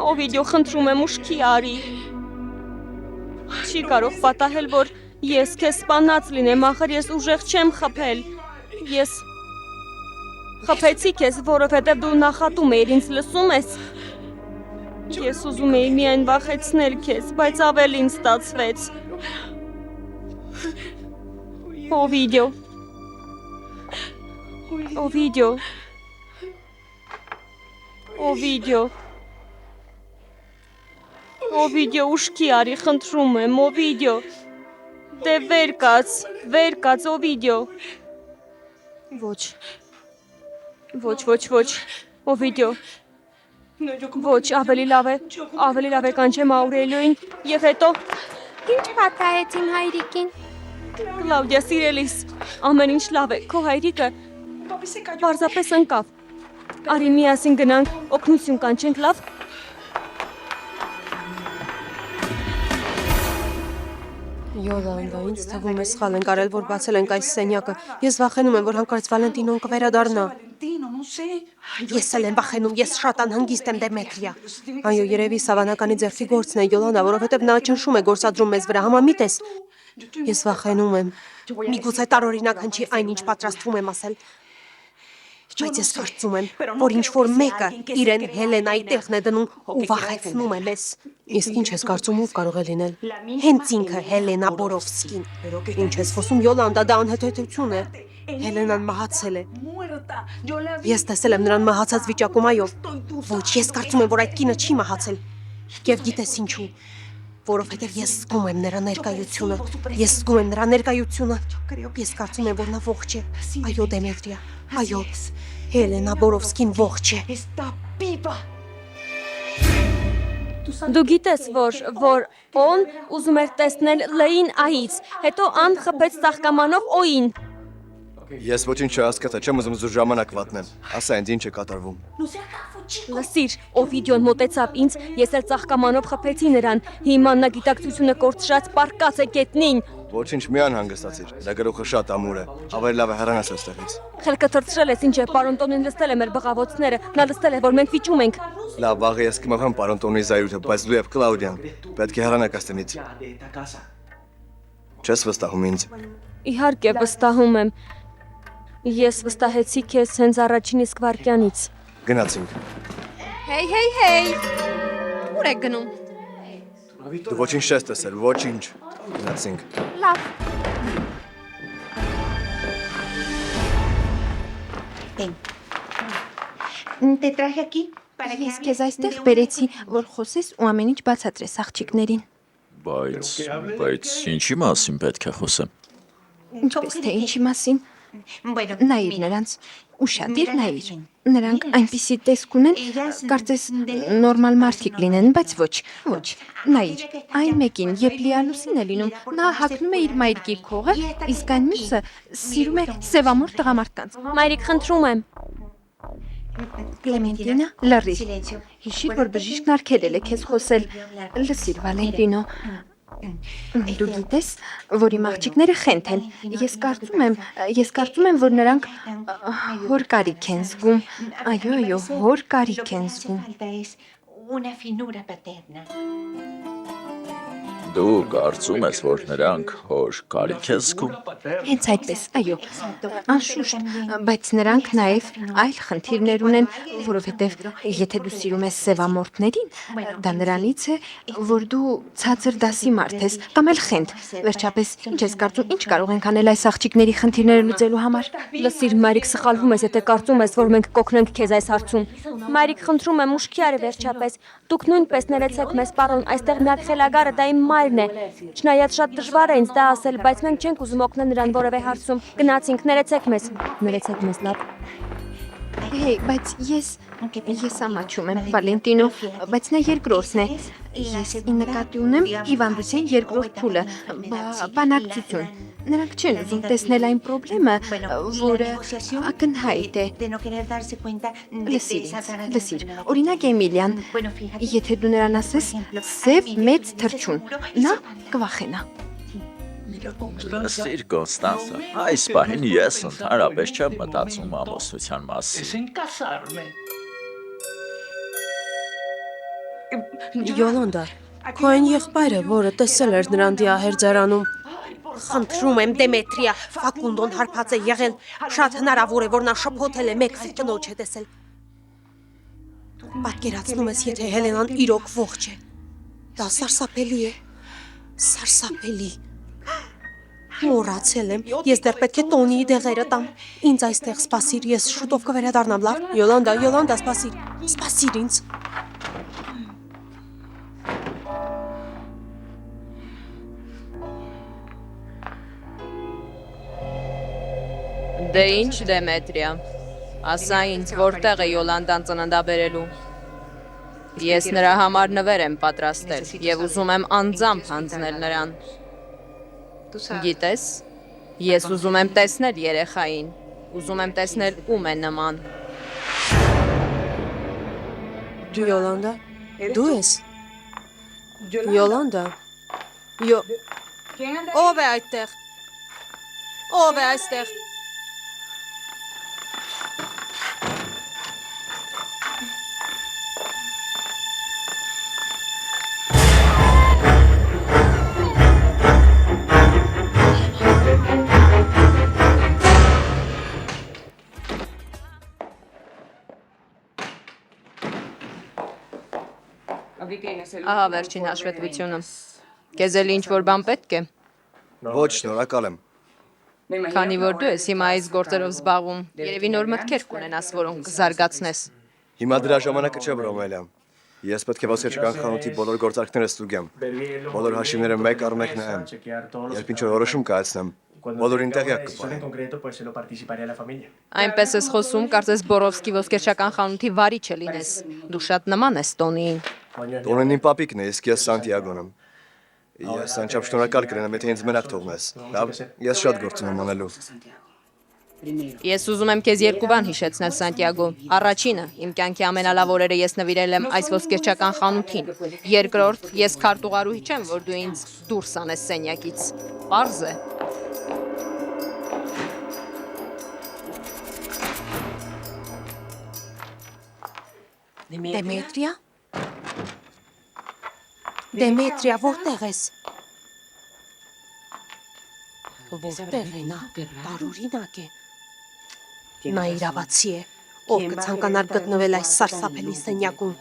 Օվիդիո, խնդրում եմ ուշքի արի։ Չի կարող պատահել, որ ես քեզ սպանած լինեմ, ախր ես ուժեղ չեմ խփել։ Ես խփեցի քեզ, որովհետև դու նախատում էիր ինձ, լսում ես։ Ես ուզում էի միայն վախեցնել քեզ, բայց ավելին ստացվեց։ Օվիդիո, ուշքի արի, խնդրում եմ, Օվիդիո։ Դե վեր կաց, Օվիդիո։ Ոչ, Օվիդիո։ Ոչ, ավելի լավ է կանչեմ Աուրելիոին եւ հետո Ինչ պատահեց իմ հայրիկին։ Կլաուդիա սիրելիս, ամեն ինչ լավ է, քո հայրիկը պարզապես ընկավ։ Արի միասին գնանք, օգնություն կանչենք, լավ։ Յոլանդա, ինձ թվում է սխալ ենք արել, որ բացել ենք այս սենյակը։ Ես վախենում եմ, որ հանկարծ Վալենտինոն կվերադառնա։ Ես էլ եմ վախենում, ես շատ անհանգիստ եմ Դեմետրիա։ Այո, երևի Սավանականի ձեռքի գործն է Յոլանդա, որովհետև նա ճնշում է գործադրում մեզ վրա, համամիտ ես։ Ես վախենում եմ։ Միգուցե տարօրինակ հնչի այն, ինչ պատրաստվում եմ ասել։ Բայց ես կարծում եմ, որ ինչ-որ մեկը իրեն Հելենայի տեղն է դնում ու վախեցնում է մեզ։ Իսկ ինչ ես կարծում ով կարող է լինել։ Հենց ինքը Հելենա Բորովսկին։ Ինչ ես խոսում Յոլանդա, դա անհետեթություն է։ Հելենան մահացել է։ Ես տեսել եմ նրան մահացած վիճակում, այո։ Ոչ, ես կարծում եմ, որ այդ կինը չի մահացել։ Եվ գիտես ինչու։ Որովհետև ես զգում եմ նրա ներկայությունը։ Ես զգում եմ նրա ներկայությունը։ Ես կարծում եմ, որ նա ողջ է։ Այո, Դեմետրիա։ Այո, Հելենա Բորովսկին ողջ է։ Դու գիտես, որ Օն ուզում էր տեսնել Լեին այից, հետո Ան խփեց ծաղկամանով Օին։ Ես ոչինչ չհասկացա, չեմ ուզում զուր ժամանակ վատնեմ։ Ասա ինձ ինչ է կատարվում։ Լսիր, Օվիդիոն մոտեցավ ինձ, ես էլ ծաղկամանով խփեցի նրան։ Հիմա նա գիտակցությունը կորցրած պարկած է գետնին։ Ոչինչ մի անհանգստացիր, դա գլուխը շատ ամուր է։ Ավելի լավ է հեռանաս այստեղից։ Խելքը թռցրել ես, ինչ է, պարոն Տոնին լստել է մեր բղավոցները, նա լստել է, որ մենք վիճում ենք։ Լավ, վաղը ես կմաղամ պարոն Տոնի զայրույթը, բայց դու եւ Կլաուդիան պետք է հեռանաք այստեղից։ Չես վստահում ինձ։ Իհարկե վստահում եմ։ Ես վստահեցի քեզ հենց առաջին իսկ վայրկյանից։ Գնացինք։ Հեյ։ Ուր եք գնում։ Դու ոչինչ չես տեսել, ոչինչ։ Գնացինք։ Լավ։ Te traje aquí para que Ես քեզ այստեղ բերեցի, որ խոսես ու ամեն ինչ բացատրես աղջիկներին։ Բայց ինչի մասին պետք է խոսեմ։ Ինչպես թե ինչի մասին։ Նայիր նրանց, ուշադիր նայիր։ Նրանք այնպիսի տեսք ունեն, կարծես նորմալ մարդիկ լինեն, բայց ոչ։ Նայիր, այն մեկին, երբ Լիանուսին է լինում, նա հագնում է իր մայրիկի քողը, իսկ այն մյուսը սիրում է սևամոր տղամարդկանց։ Մայրիկ, խնդրում եմ։ Կլեմենտինա, լռիր։ Հիշի, որ բժիշկն արգելել է քեզ խոսել։ Լսիր, Վալենտինո։ Դու գիտես, որ իմ աղջիկները խենթ են։ Ես կարծում եմ, որ նրանք հոր կարիք են զգում։ Այո, հոր կարիք են զգում։ una finura paterna. Դու կարծում ես, որ նրանք հոր կարիք են զգում։ Հենց այդպես, այո, անշուշտ, բայց նրանք նաև այլ խնդիրներ ունեն, որովհետև եթե դու սիրում ես սևամորթներին, դա նրանից է, որ դու ցածր դասի մարդ ես, կամ էլ խենթ։ Վերջապես, ինչ ես կարծում, ինչ կարող ենք անել այս աղջիկների խնդիրները լուծելու համար։ Լսիր, Մարիկ, սխալվում ես, եթե կարծում ես, որ մենք կօգնենք քեզ այս հարցում։ Մարիկ, խնդրում եմ, ուշքի արի վերջապես։ Դուք նույնպես ներեցեք մեզ, պարոն, այստեղ միակ խելագարը դա իմ մայրն է։ Չնայած շատ դժվար է ինձ դա ասել, բայց մենք չենք ուզում օգնել նրան որևէ հարցում։ Գնացինք, ներեցեք մեզ, լավ։ Հեյ, բայց ես ամաչում եմ, Վալենտինո, բայց նա երկրորդն է։ Ես նկատի ունեմ հիվանդության երկրորդ փուլը, բանակցություն։ Նրանք չեն ուզում տեսնել այն պրոբլեմը, որը ակնհայտ է։ Լսիր, օրինակ Էմիլիան, եթե դու նրան ասես սև մեծ թռչուն, նա կվախենա։ Լսիր, Կոնստանսա, այս պահին ես ընդհանրապես չեմ մտածում ամուսնության մասին։ Յոլանդա, քո այն եղբայրը, որը տեսել էր նրան դիահերձարանում, խնդրում եմ Դեմետրիա, Ֆակունդոն հարբած է եղել, շատ հնարավոր է, որ նա շփոթել է մեկ այլ կնոջ հետ տեսել։ Պատկերացնում ես, եթե Հելենան իրոք ողջ է։ Դա սարսափելի է, սարսափելի։ Մոռացել եմ, ես դեռ պետք է Տոնիի դեղերը տամ։ Ինձ այստեղ սպասիր, ես շուտով կվերադառնամ, լավ։ Յոլանդա, սպասիր ինձ։ Դե ինչ Դեմետրիա, ասա ինձ, որտեղ է Յոլանդան ծննդաբերելու։ Ես նրա համար նվեր եմ պատրաստել եւ ուզում եմ անձամբ հանձնել նրան։ Գիտես, ես ուզում եմ տեսնել երեխային, ուզում եմ տեսնել ում է նման։ Յոլանդա, դու ես։ Յոլանդա։ Ով է այդտեղ։ Ով է այստեղ։ Ահա վերջին հաշվետվությունը։ Քեզ էլ ինչ-որ բան պետք է։ Ոչ, շնորհակալ եմ։ Քանի որ դու ես հիմա այս գործերով զբաղվում, երևի նոր մտքեր կունենաս, որոնք կզարգացնես։ Հիմա դրա ժամանակը չէ, Ռոմելիա։ Ես պետք է ոսկերչական խանութի բոլոր գործարքները ստուգեմ։ Բոլոր հաշիվները մեկ առ մեկ նայեմ։ Երբ ինչ-որ որոշում կայացնեմ, բոլորին տեղյակ կպահեմ։ Այնպես ես խոսում, կարծես Բորովսկի ոսկերչական խանութի վարիչ է լինես։ Դու շատ նման ես Տոնիին։ Տոնին իմ պապիկն է, իսկ ես Սանտիագոն եմ։ Ես անչափ շնորհակալ կլինեմ, եթե ինձ մենակ թողնես։ Լավ, ես շատ գործ ունեմ անելու։ Ես ուզում եմ քեզ երկու բան հիշեցնել, Սանտիագո։ Առաջինը, իմ կյանքի ամենալավ օրերը ես նվիրել եմ այս ոսկերչական խանութին։ Երկրորդ, ես քարտուղարուհի չեմ, որ դու ինձ դուրս անես սենյակից։ Պարզ է։ Դեմետրիա։ Դեմետրիա, որտեղ ես։ Որտեղ է նա, տարօրինակ է։ Նա իրավացի է, ով կցանկանար գտնվել այս սարսափելի սենյակում։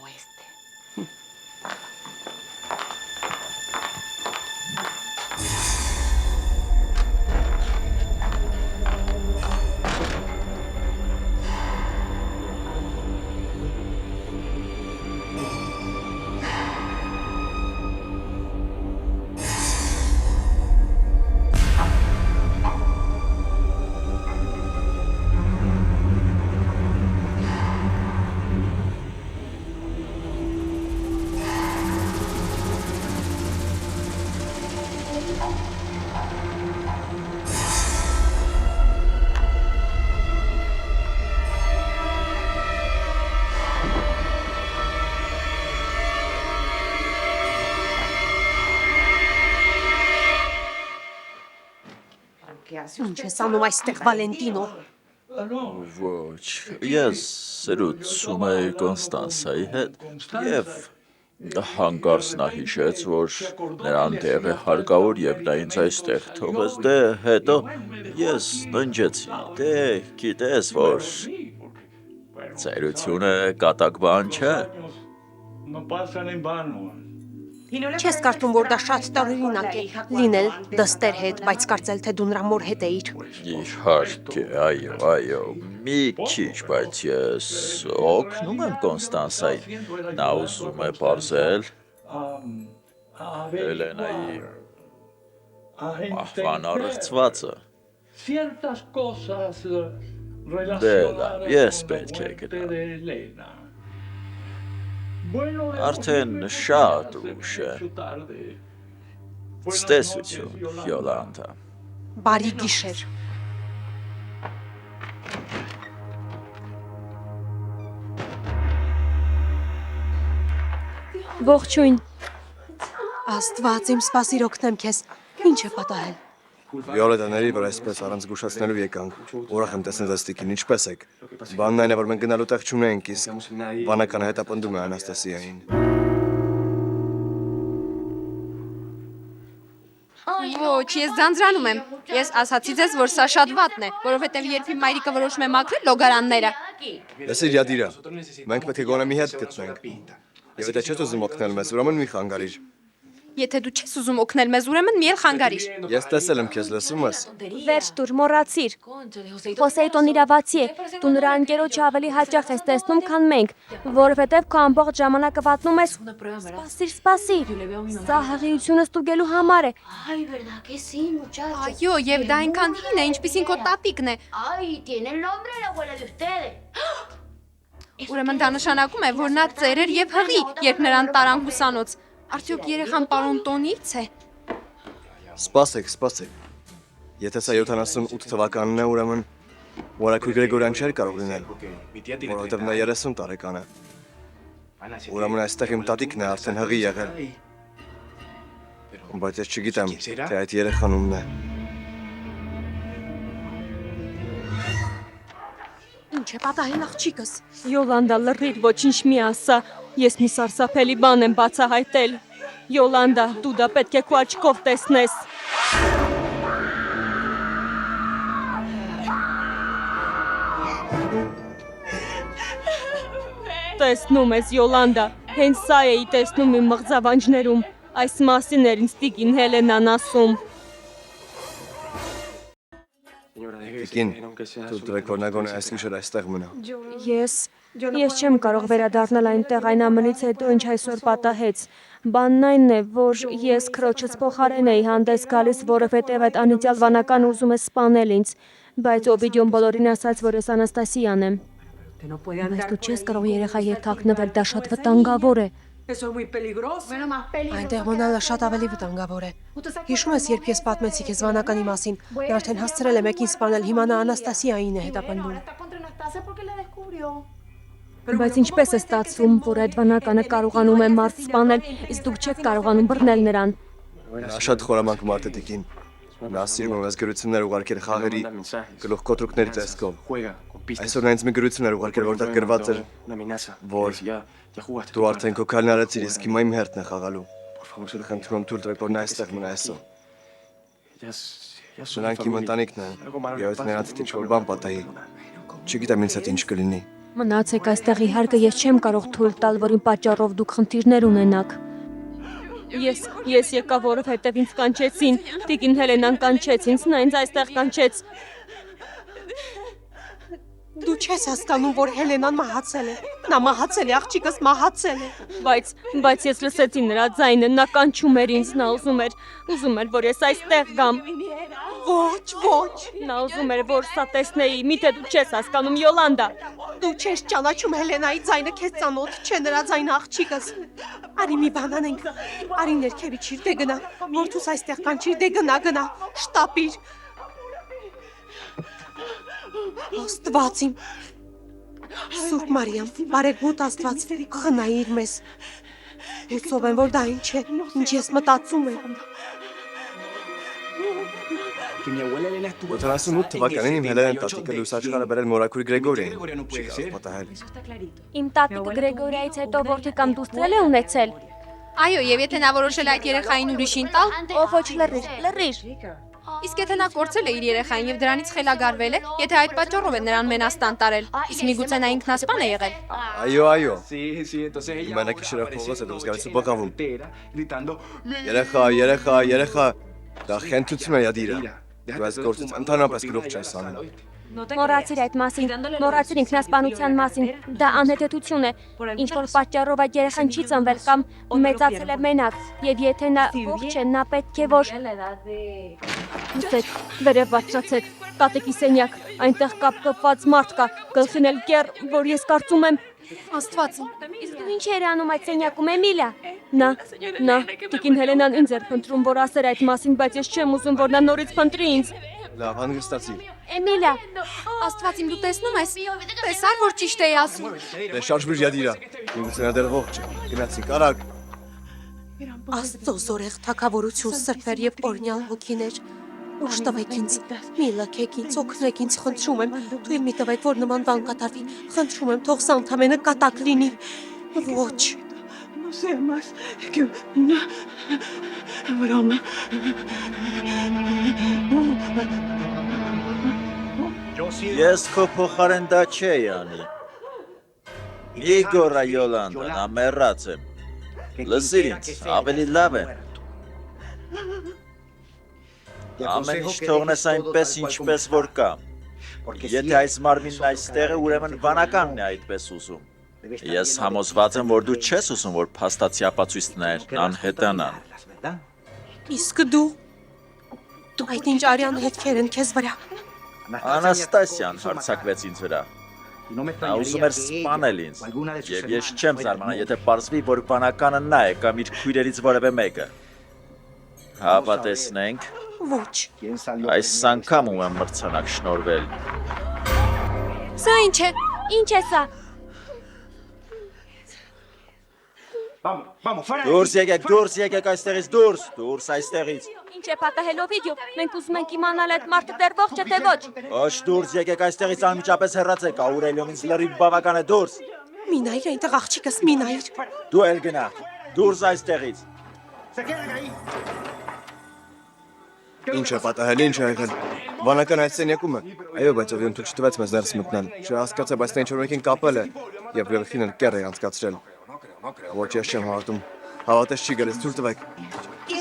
Ինչ ես անում այստեղ, Վալենտինո։ Ոչ, ես սրուցում էի Կոնստանսայի հետ եւ հանկարծ նա հիշեց, որ նրան տեղ է հարկավոր եւ նա ինձ այստեղ թողեց, դե հետո ես ննջեցի, դե գիտես, որ ծերությունը կատակ բան չէ։ Չես կարծում, որ դա շատ տարօրինակ է լինել դստեր հետ, բայց կարծել, թե դու նրա մոր հետ էիր։ Իհարկե, այո, մի քիչ, բայց ես օգնում եմ Կոնստանսային։ Նա ուզում է պարզել Հելենայի մահվան առեղծվածը։ Դե լավ, ես պետք է գնամ։ Արդեն շատ ուշ է։ Ցտեսություն, Յոլանդա։ Բարի գիշեր։ Ողջույն։ Աստված իմ սպասիր օգնեմ քեզ։ Ինչ է պատահել։ Վիոլետաների վրա այսպես առանց զգուշացնելու եկանք։ Ուրախ եմ տեսնել ձեզ տիկին, ինչպես եք։ Բանն այն է, որ մենք գնալու տեղ չունենք, իսկ բանականը հետապնդում է Անաստասիային։ Ոչ, ես ձանձրանում եմ։ Ես ասացի ձեզ, որ սա շատ վատն է, որովհետև երբ իմ մայրիկը որոշում է մաքրել լոգարանները։ Լսիր, Յադիրա, մենք պետք է գոնե մի հետ գտնենք։ Եվ եթե չես ուզում օգնել մեզ, ուրեմն մի խանգարիր։ Եթե դու չես ուզում օգնել մեզ, ուրեմն մի էլ խանգարիր։ Ես տեսել եմ քեզ, լսում ես։ Վերջ տուր, մոռացիր։ Պոսեյդոն իրավացի է։ Դու նրա ընկերոջը ավելի հաճախ ես տեսնում, քան մենք, որովհետև քո ամբողջ ժամանակը վատնում ես։ Սպասիր։ Սա հղիությունը ստուգելու համար է։ Այո, եւ դա այնքան հին է, ինչպիսին քո տատիկն է։ Ուրեմն դա նշանակում է, որ նա ծերեր եւ հղի, երբ նրան տարան հուսանոց։ Արդյոք երեխան պարոն Տոնից է։ Սպասեք։ Եթե սա 78 թվականն է, ուրեմն Մորաքույր Գրեգորյան չէր կարող լինել, որովհետև նա 30 տարեկան է։ Ուրեմն այստեղ իմ տատիկն է արդեն հղի եղել։ Բայց ես չգիտեմ, թե այդ երեխան ումն է։ Ինչ է պատահել աղջիկս։ Յոլանդա, լռիր, ոչինչ մի ասա։ Ես մի սարսափելի բան եմ բացահայտել։ Յոլանդա, դու դա պետք է քո աչքով տեսնես։ Տեսնում ես, Յոլանդա, հենց սա էի տեսնում իմ մղձավանջներում։ Այս մասին էր ինձ տիկին Հելենան ասում։ Տիկին, դու դրեք որ նա գոնե այս գիշեր այստեղ մնա։ Ես չեմ կարող վերադառնալ այնտեղ այն ամենից հետո, ինչ այսօր պատահեց։ Բանն այն է, որ ես քրոջս փոխարեն էի հանդես գալիս, որովհետև այդ անիծյալ վանական ուզում է սպանել ինձ, բայց Օվիդիոն բոլորին ասաց, որ ես Անաստասիան եմ։ Բայց դու չես կարող երեխա հետ թաքնվել, դա շատ վտանգավոր է։ Այնտեղ մնալը շատ ավելի վտանգավոր է։ Հիշում ես, երբ ես պատմեցի քեզ վանականի մասին, նա արդեն հասցրել է մեկին սպանել, հիմա նա Անաստասիային է հետապնդում։ Բայց ինչպես է ստացվում, որ այդ վանականը կարողանում է մարդ սպանել, իսկ դուք չեք կարողանում բռնել նրան։ Նա շատ խորամանկ մարդ է տիկին։ Նա սիրում է մեզ գրություններ ուղարկել խաղերի գլուխկոտրուկների տեսքով։ Այսօր նա ինձ մի գրություն էր ուղարկել, որտեղ գրված էր, որ դու արդեն քո քայլն արեցիր, իսկ հիմա իմ հերթն է խաղալու։ Խնդրում թույլ տվեք, որ նա այստեղ մնա այսօր։ Նրանք իմ ընտանիքն են, եւ եթե նրանց հետ ինչ-որ բան պատահի, չգիտեմ ինձ հետ ինչ կլինի։ Մնացեք այստեղ, իհարկե ես չեմ կարող թույլ տալ, որ իմ պատճառով դուք խնդիրներ ունենաք։ Ես եկա, որովհետև ինձ կանչեցին, տիկին Հելենան կանչեց ինձ, նա ինձ այստեղ կանչեց։ Դու չես հասկանում, որ Հելենան մահացել է։ Նա մահացել է, աղջիկս մահացել է։ Բայց ես լսեցի նրա ձայնը, նա կանչում էր ինձ, նա ուզում էր, որ ես այստեղ գամ։ Ոչ։ Նա ուզում էր, որ սա տեսնեի, միթե դու չես հասկանում, Յոլանդա։ Դու չես ճանաչում Հելենայի ձայնը, քեզ ծանոթ չէ նրա ձայնը, աղջիկս։ Արի մի բան անենք։ Արի ներքևի չիր, դե գնա։ Որդուս այստեղ կանչիր, դե գնա, շտապիր։ Աստված իմ, Սուրբ Մարիամ, բարեգութ Աստված, խնայիր մեզ։ Հուսով եմ, որ դա ինչ է, ինչ ես մտածում եմ։ 78 թվականին իմ Հելենան տատիկը լույս աշխարհը բերել Մորաքույր Գրեգորիային։ Չի պատահել։ Իմ տատիկը Գրեգորիայից հետո որդի կամ դուստրել է ունեցել։ Այո, եւ եթե նա որոշել այդ երեխային ուրիշին տալ, Ոչ, լռիր։ Իսկ եթե նա կորցել է իր երեխային եւ դրանից խելագարվել է, եթե այդ պատճառով է նրան մենաստան տարել, իսկ միգուցե նա ինքնասպան է եղել։ Այո։ Իմանաքի շրախկողս է դուրս գալիս ու բղավում։ Երեխա, դա խենթություն է յադիրա։ Դու այս գործից ընդհանրապես գլուխ չես անում։ Մոռացիր այդ մասին, մոռացիր ինքնասպանության մասին, դա անհետեթություն է, ինչ-որ պատճառով այդ երեխան չի ծնվել կամ մեծացել է մենակ, եւ եթե նա ողջ է, նա պետք է որ… Հուսեք, վերև բարձրացեք, տատիկի սենյակ, այնտեղ կապված մարդ կա, գլխին էլ կեռ, որ ես կարծում եմ… Աստված, իսկ դու ինչ էր անում այդ սենյակում, Էմիլիա։ Նա, տիկին Հելենան ինձ էր փնտրում, որ ասեր այդ մասին, բայց ես չեմ ուզում, որ նա նորից փնտրի ինձ։ Լավ, հանգստացիր։ Էմիլիա, Աստված իմ, դու տեսնում ես, տեսար, որ ճիշտ էի ասում։ Դե շարժվիր յադիրա, միգուցե նա դեռ ողջ է, գնացինք, արագ։ Աստծո զորեղ թագավորություն, սրբեր եւ օրհնյալ հոգիներ, ուժ տվեք ինձ, մի լքեք ինձ, օգնեք ինձ, խնդրում եմ, թույլ մի տվեք, որ նման բան կատարվի, խնդրում եմ, թող սա ընդամենը կատակ լինի։ Ոչ։ Ես քո փոխարեն դա չէի անի։ Մի գորա Յոլանդա, նա մեռած եմ։ Լսիր ինձ, ավելի լավ է։ Ամեն ինչ թողնես այնպես, ինչպես որ կա։ Եթե այս մարմինն այստեղ է, ուրեմն վանականն է այդպես ուզում։ Ես համոզված եմ, որ դու չես ուզում, որ փաստացի ապացույցներն անհետանան։ Իսկ դու այդ ինչ արյան հետքեր են քեզ վրա։ Անաստասիան հարձակվեց ինձ վրա։ Նա ուզում էր սպանել ինձ, և ես չեմ զարմանա, եթե պարզվի, որ բանականը նա է կամ իր քույրերից որևէ մեկը։ Հապա տեսնենք։ Ոչ։ Այս անգամ ում եմ մրցանակ շնորհվել։ Սա ինչ է։ Ինչ է սա։ Դուրս եկեք այստեղից, դուրս այստեղից։ Ինչ է պատահելով վիդեո։ Մենք ուզում ենք իմանալ այդ մարդը դեռ ողջ է թե ոչ։ Ոչ, դուրս եկեք այստեղից անմիջապես հեռացեք, Աուրելիոն ինձ լրիվ բավական է, դուրս։ Մի նայր այնտեղ աղջիկս, մի նայր։ Դու էլ գնա, դուրս այստեղից։ Ինչ է պատահել, ինչ է եղել։ Վանական այդ սենյակում է։ Այո, բայց ով ընդու չտվեց մեզ ներս մտնել։ Չհասկացա, բայց նա ինչ-որ մեկին կապել է եւ գլխին էլ կեռ է անցկացրել։ Ոչ, ես չեմ հավատում։ Հավատես չի գալիս, ցույց տվեք։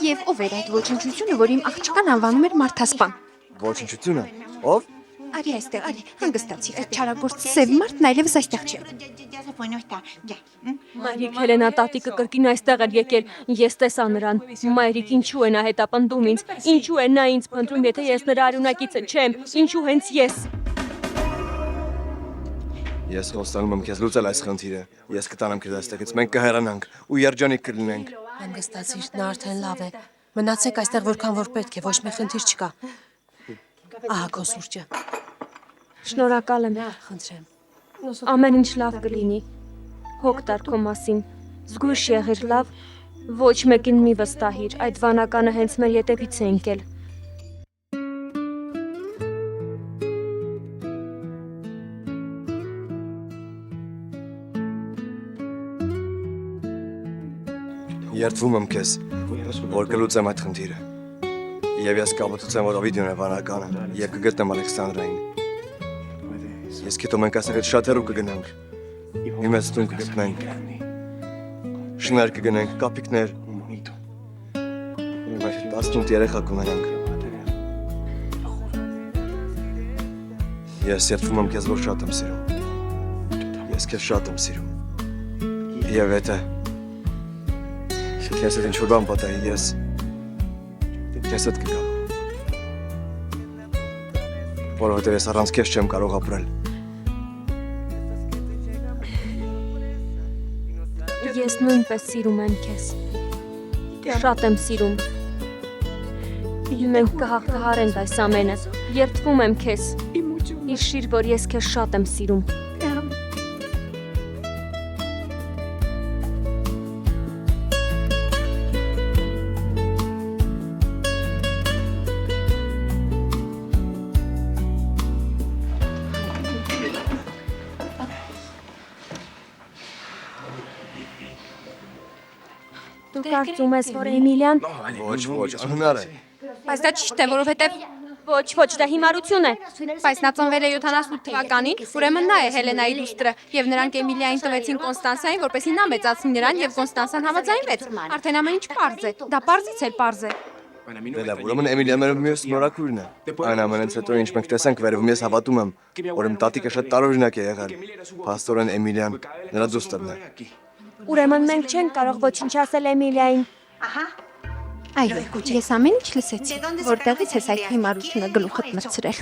Եվ ով էր այդ ոչնչությունը, որ իմ աղջկան անվանում էր մարդասպան։ Ոչնչությունը։ Ով։ Արի այստեղ, արի, հանգստացի, այդ չարագործ սև մարդն այլևս այստեղ չէ։ Մայրիկ Հելենա տատիկը կրկին այստեղ էր եկել, ես տեսա նրան։ Մայրիկ, ինչու է նա հետապնդում ինձ, ինչու է նա ինձ փնտրում, եթե ես նրա արյունակիցը չեմ, ինչու հենց ես։ Ես խոստանում եմ քեզ լուծել այս խնդիրը։ Ես կտանեմ քեզ այստեղից, մենք կհեռանանք ու երջանիկ կլինենք։ Հանգստացիր, նա արդեն լավ է։ Մնացեք այստեղ որքան որ պետք է, ոչ մի խնդիր չկա։ Ահա քո սուրճը։ Շնորհակալ եմ, խնդրեմ։ Ամեն ինչ լավ կլինի։ Հոգ տար քո մասին։ Զգույշ եղիր, լավ։ Ոչ մեկին մի վստահիր, այդ վանականը հենց մեր ետևից է ընկել։ Երդվում եմ քեզ, որ կլուծեմ այդ խնդիրը։ Եվ ես կապտուցեմ, որ Օվիդիոն է վանականը եւ կգտնեմ Ալեքսանդրային։ Ես գիտեմ մենք ասեղից շատ հեռու կգնանք։ Մի մեծ տուն կգտնենք։ Շներ կգնենք, կապիկներ։ Բայց 18 երեխա կունենանք։ Ես երդվում եմ քեզ, որ շատ եմ սիրում։ Ես քեզ շատ եմ սիրում։ Եվ եթե քեզ հետ ինչ-որ բան պատահի, ես քեզ հետ կգամ։ Որովհետև ես առանց քեզ չեմ կարող ապրել։ Ես նույնպես սիրում եմ քեզ։ Շատ եմ սիրում։ Մենք կհաղթահարենք այս ամենը։ Երդվում եմ քեզ։ Հիշիր, որ ես քեզ շատ եմ սիրում։ Դու կարծում ես, որ Էմիլիան… Ոչ, անհնար է։ Բայց դա ճիշտ է, որովհետև… Ոչ, դա հիմարություն է։ Բայց նա ծնվել է 78 թվականին, ուրեմն նա է Հելենայի դուստրը, եւ նրանք Էմիլիային տվեցին Կոնստանսային, որպեսզի նա մեծացնի նրան եւ Կոնստանսան համաձայնվեց։ Արդեն ամեն ինչ պարզ է։ Դա պարզից էլ պարզ է։ Դե լավ, ուրեմն Էմիլիան մեր մյուս նորակույրն է։ Այն ամենից հետո ինչ մենք տեսանք վերևում, ես հավատում եմ, որ իմ տատիկը շատ տարօրինակ է եղել։ Փաստորեն Էմիլիան նրա դուստրն է։ Ուրեմն մենք չենք կարող ոչինչ ասել Էմիլիային։ Այո, ես ամեն ինչ լսեցի, որտեղից ես այդ հիմարությունը գլուխդ մտցրել։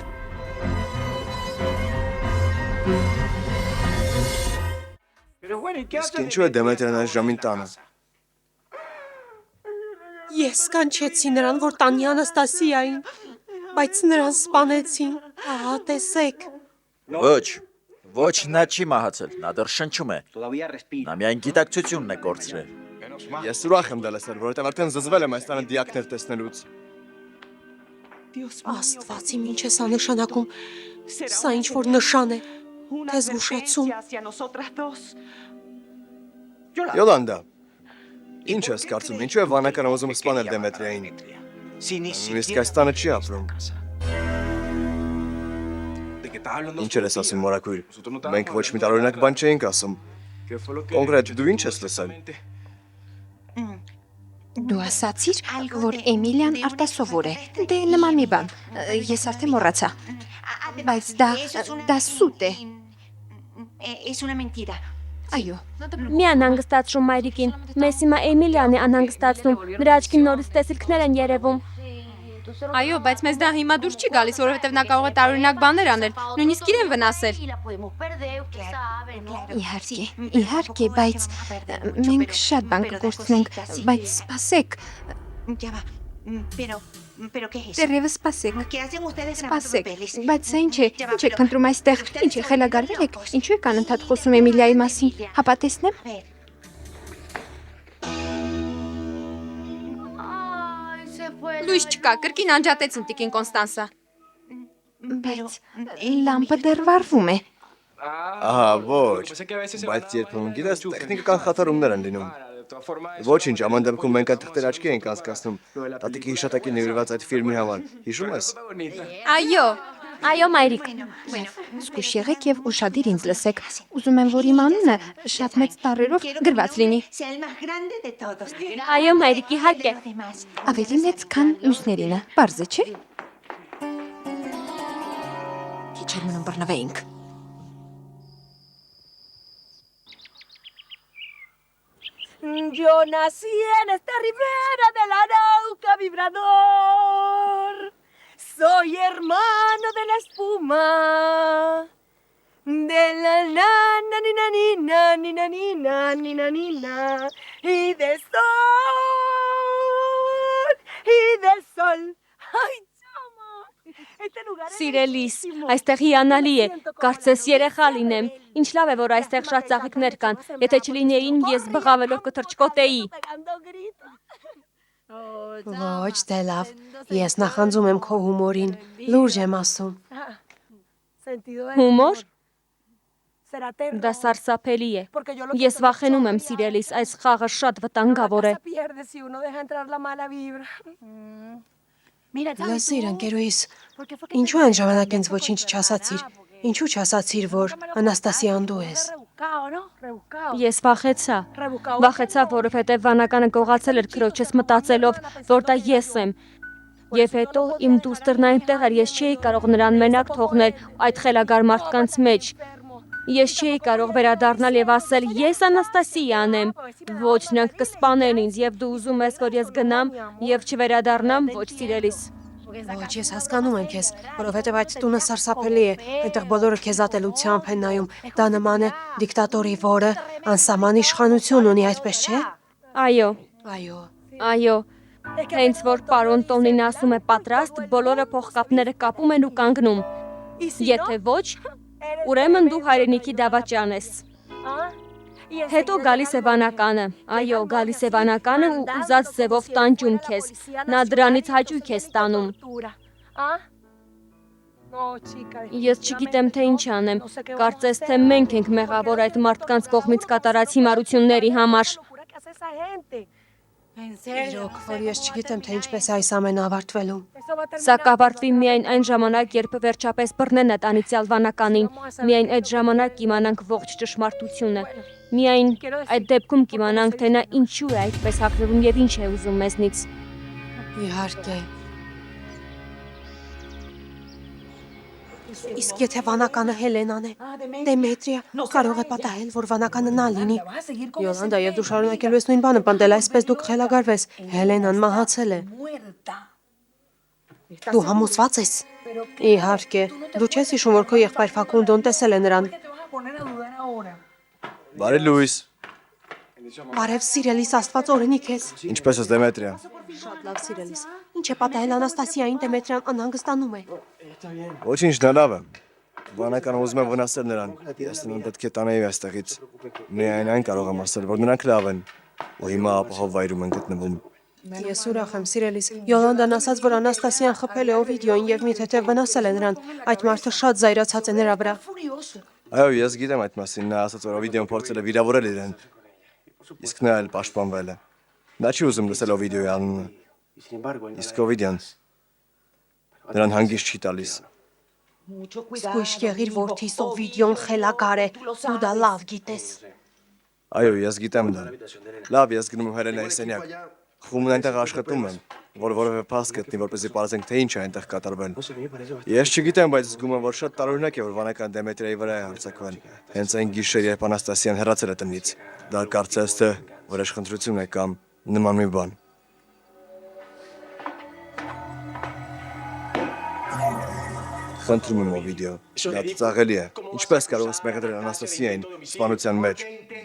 Իսկ ինչու է Դեմետրիան այս ժամին տանը։ Ես կանչեցի նրան, որ տանի Անաստասիային, բայց նրան սպանեցին։ Ահա տեսեք։ Ոչ, նա չի մահացել, նա դեռ շնչում է։ Նա միայն գիտակցությունն է կորցրել։ Ես ուրախ եմ դա լսել, որովհետև արդեն զզվել եմ այս տանը դիակներ տեսնելուց։ Աստված իմ, ինչ է սա նշանակում։ Սա ինչ-որ նշան է, թե զգուշացում։ Յոլանդա, ինչ ես կարծում, ինչու է վանականը ուզում սպանել Դեմետրիային։ Նույնիսկ այս տանը չի ապրում։ Ինչ ես ասում, մորակույր։ Մենք ոչ մի տարօրինակ բան չէինք ասում։ Կոնկրետ դու ինչ ես լսել։ Դու ասացիր, որ Էմիլիան արտասովոր է։ Դե նման մի բան։ Ես արդեն մոռացա։ Բայց դա սուտ է։ Այո։ Մի անհանգստացրու մայրիկին։ Մեզ հիմա Էմիլիան է անհանգստացնում։ Նրա աչքին նորից տեսիլքներ են երևում։ Այո, բայց մեզ դա հիմա դուր չի գալիս, որովհետև նա կարող է տարօրինակ բաներ անել, նույնիսկ իրեն վնասել։ Իհարկե, բայց մենք շատ բան կկորցնենք, բայց սպասեք։ Դեռևս սպասեք։ Սպասեք, բայց սա ինչ է, ինչ եք ընտրում այստեղ, ինչ է, խելագարվել եք, ինչու եք անընդհատ խոսում Էմիլիայի մասին, հապա տեսնեմ։ Լույս չկա, կրկին անջատեց ընտիկին Կոնստանսա։ Բայց լամպը դեռ վառվում է։ Ահա, ոչ, բայց երբեմն գիտես, տեխնիկական խաթարումներ են լինում։ Ոչինչ, աման դեպքում մենք այդ թղթեր աչքի ենք անցկացնում, տատիկի հիշատակի նվիրված այդ ֆիլմի համար, հիշում ես։ Այո, մայրիկ։ Զգույշ եղեք և ուշադիր ինձ լսեք, ուզում եմ, որ իմ անունը շատ մեծ տառերով գրված լինի։ Այո, մայրիկ, իհարկե։ Ավելի մեծ, քան մյուսներինը, պարզ է, չէ՞։ Քիչ էր մնում բռնվեինք։ Yo nací en esta ribera del Arauca vibrador. Soy hermano de la espuma. De la nana, nina, nina, nina, nina, nina, nina. Y del sol. Y del sol. Ay, chama. Սիրելիս, այստեղ հիանալի է, կարծես երեխա լինեմ, ինչ լավ է, որ այստեղ շատ ծաղիկներ կան, եթե չլինեին, ես բղավելով կթրջկոտեի։ Ոչ, դե լավ, ես նախանձում եմ քո հումորին, լուրջ եմ ասում։ Հումոր։ Դա սարսափելի է, ես վախենում եմ սիրելիս, այս խաղը շատ վտանգավոր է։ Լսիր, ընկերուհիս, ինչու այն ժամանակ ինձ ոչինչ չասացիր, ինչու չասացիր, որ Անաստասիան դու ես։ Ես վախեցա, որովհետև վանականը գողացել էր քրոջս մտածելով, որ դա ես եմ։ Եվ հետո իմ դուստրն այնտեղ էր, ես չէի կարող նրան մենակ թողնել այդ խելագար մարդկանց մեջ։ Ես չէի կարող վերադառնալ եւ ասել ես Անաստասիան եմ, ոչ նրանք կսպանեն ինձ եւ դու ուզում ես որ ես գնամ եւ չվերադառնամ, ոչ սիրելիս։ Ոչ, ես հասկանում եմ քեզ, որովհետեւ այդ տունը սարսափելի է, այնտեղ բոլորը քեզ ատելությամբ են նայում, դա նման է դիկտատորի, որը անսահման իշխանություն ունի, այդպես չէ։ Այո։ Հենց որ պարոն Տոնին ասում է պատրաստ, բոլորը փողկապները կապում են ու կանգնում։ Եթե ոչ, ուրեմն դու հայրենիքի դավաճան ես։ Հետո գալիս է վանականը, այո, գալիս է վանականը ու ուզած ձևով տանջում քեզ, նա դրանից հաճույք է ստանում։ Ես չգիտեմ, թե ինչ անեմ, կարծես թե մենք ենք մեղավոր այդ մարդկանց կողմից կատարած հիմարությունների համար։ Իրոք, որ ես չգիտեմ, թե ինչպես է այս ամենը ավարտվելու։ Սա կավարտվի միայն այն ժամանակ, երբ վերջապես բռնեն այդ անիծյալ վանականին, միայն այդ ժամանակ կիմանանք ողջ ճշմարտությունը, միայն այդ դեպքում կիմանանք, թե նա ինչու է այդպես հագնվում եւ ինչ է ուզում մեզնից։ Իհարկե։ Իսկ եթե վանականը Հելենան է, Դեմետրիա, կարող է պատահել, որ վանականը նա լինի։ Յոլանդա, եւ դու շարունակելու ես նույն բանը պնդել, այսպես դուք խելագարվես, Հելենան մահացել է։ Դու համոզված ես։ Իհարկե, դու չես հիշում, որ քո եղբայր Ֆակունդոն տեսել է նրան։ Բարի լույս։ Բարև սիրելիս, Աստված օրհնի քեզ։ Ինչպես ես Դեմետրիա։ Շատ լավ սիրելիս։ Ինչ է պատահել Անաստասիային, Դեմետրիան անհանգստանում է։ Ոչինչ, նա լավ է։ Վանականը ուզում է վնասել նրան։ Ես նրան պետք է տանեի այստեղից։ Միայն այն կարող եմ ասել, որ նրանք լավ են, ու հիմա ապահով վայրում են գտնվում։ Ես ուրախ եմ, սիրելիս։ Յոլանդան ասաց, որ Անաստասիան խփել է Օվիդիոին եւ մի թեթև վնասել է նրան։ Այդ մարդը շատ զայրացած է նրա վրա։ Այո, ես գիտեմ այդ մասին, նա ասաց, որ Օվիդիոն փորձել է վիրավորել իրեն։ Իսկ նա էլ պաշտպանվել է։ Նա չի ուզում լսել Օվիդիոյի անունը։ Իսկ Օվիդիան նրան հանգիստ չի տալիս։ Զգույշ եղիր, որդիս, Օվիդիոն խելագար է, դու դա լավ գիտես։ Այո, ես գիտեմ դա։ Լավ, ես գնում եմ Հելենայի սենյակ։ Խումբն այնտեղ աշխատում են, որ որևէ փաստ գտնի, որպեսզի պարզենք, թե ինչ է այնտեղ կատարվել։ Ես չգիտեմ, բայց զգում եմ, որ շատ տարօրինակ է, որ վանական Դեմետրիայի վրա է հարձակվել։ Հենց այն գիշեր, երբ Անաստասիան հեռացել է տնից։ Դա կարծես թե վրեժխնդրություն է կամ նման մի բան։ Խնդրում եմ Օվիդիո, դա ծաղելի է։ Ինչպես կարող ես մեղադրել Անաստասիային սպանության մեջ։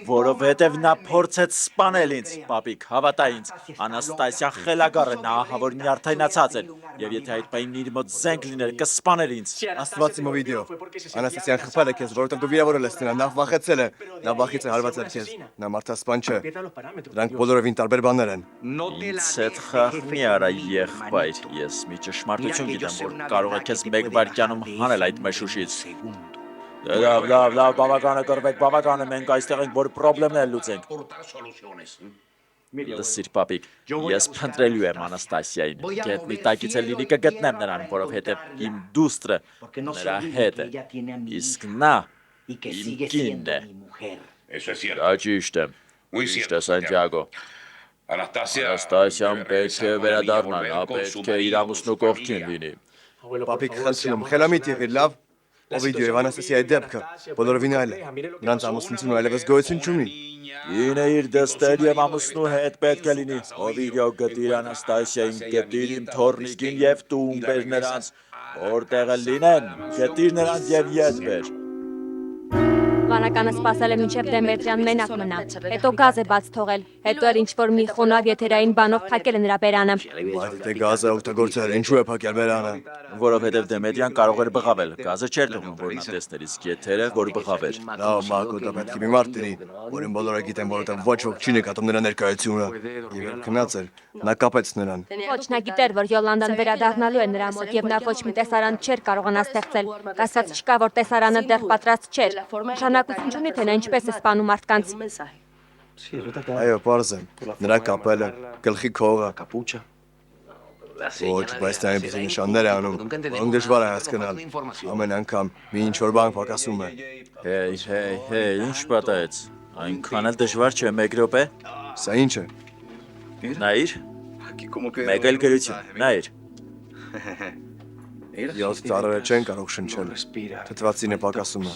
Որովհետև նա փորձեց սպանել ինձ, պապիկ, հավատա ինձ։ Անաստասիան խելագար է, նա ահա որ նյարդայնացած է, եւ եթե այդ պահին իր մոտ զենք լիներ, կսպաներ ինձ։ Աստված իմ Օվիդիո, Անաստասիան խփել է քեզ, որովհետև դու վիրավորել ես նրան, նա վախեցել է, նա վախից է հարվածել քեզ, նա մարդասպան չէ։ Դրանք բոլորովին տարբեր բաներ են։ Ինձ հետ խաղ մի արա եղբայր, ես մի ճշմարտություն գիտեմ, որ կարող է քեզ մեկ վայրկյանում հանել այդ մշուշից։ Լավ, բավական է կռվեք, բավական է, մենք այստեղ ենք, որ պրոբլեմներ լուծենք։ Լսիր, պապիկ, ես փնտրելու եմ Անաստասիային, գետնի տակից էլ լինի կգտնեմ նրան, որովհետև իմ դուստրը նրա հետ է, իսկ նա իմ կինն է։ Դա ճիշտ է, ճիշտ է, Սանտիագո։ Անաստասիան պետք է վերադառնա, նա պետք է իր ամուսնու կողքին լինի։ Պապիկ, խնդրում, խելամիտ եղիր, լավ։ Օվիդիո եւ Անաստասիայի դեպքը բոլորովին այլ է։ Նրանց ամուսնությունը այլևս գոյություն չունի։ Ինը իր դստեր եւ ամուսնու հետ պետք է լինի։ Օվիդիո գտիր Անաստասիային, գտիր իմ թորնիկին եւ տուն բեր նրանց, որտեղ լինեն, գտիր նրանց եւ ետ բեր։ Վանականը սպասել է մինչև Դեմետրյան մենակ մնա, հետո գազ է բաց թողել, հետո էր ինչ-որ մի խոնավ եթերային բանով փակել է նրա բերանը։ Բայց դե գազը օգտագործել, ինչու է փակել բերանը։ Որովհետև Դեմետրյան կարող էր բղավել, գազը չէր թողնում, որ նա տեսներ, իսկ եթերը, որ բղավեր։ Լավ, Մարկո, դա պետք է մի մարդ լինի, որին բոլորը գիտեն, որովհետև ոչ ոք չի նկատում նրա ներկայությունը։ Եվ քնած էր, նա կապեց նրան։ Ոչ, նա գիտեր, որ Յոլանդան վերադառնալու է նրա մոտ եւ նա ոչ մի տեսարան չէր կարողանա ստեղծել։ Կասած չկա, որ տեսարանը դեռ պատրաստ չէր։ Նշանակություն չունի, թե նա ինչպես է սպանում մարդկանց։ Այո, պարզ է։ Նրա կապելը, գլխի քողը։ Ոչ, բայց դա այնպես նշաններ է անում, որոնք դժվար է հասկանալ։ Ամեն անգամ մի ինչ-որ բան պակասում է։ Հեյ, ինչ պատահեց։ Այնքան էլ դժվար չէ, մեկ րոպե։ Սա ինչ է։ Նայիր։ Մեկ էլ գրություն, նայիր։ 7 տարերը չեն կարող շնչել։ Թթվածին է պակասում է։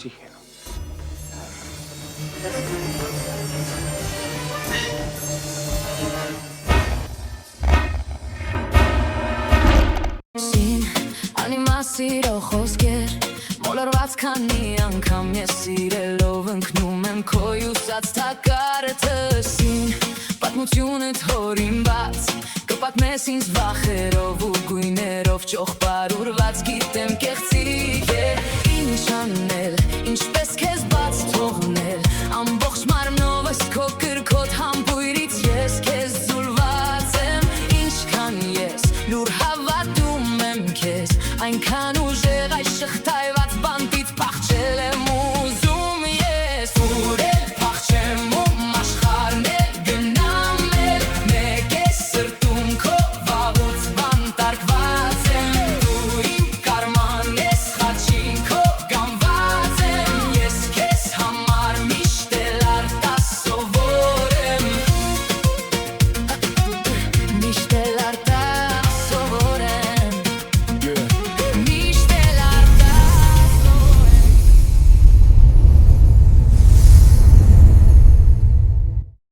Սիրո խոսքեր մոլորված քանի անգամ ես սիրելով ընկնում եմ քո ուսած թակարը թսին պատմությունդ հորինված կպատմես ինձ վախերով ու գույներով ճոխ բարուրված գիտեմ կեղծ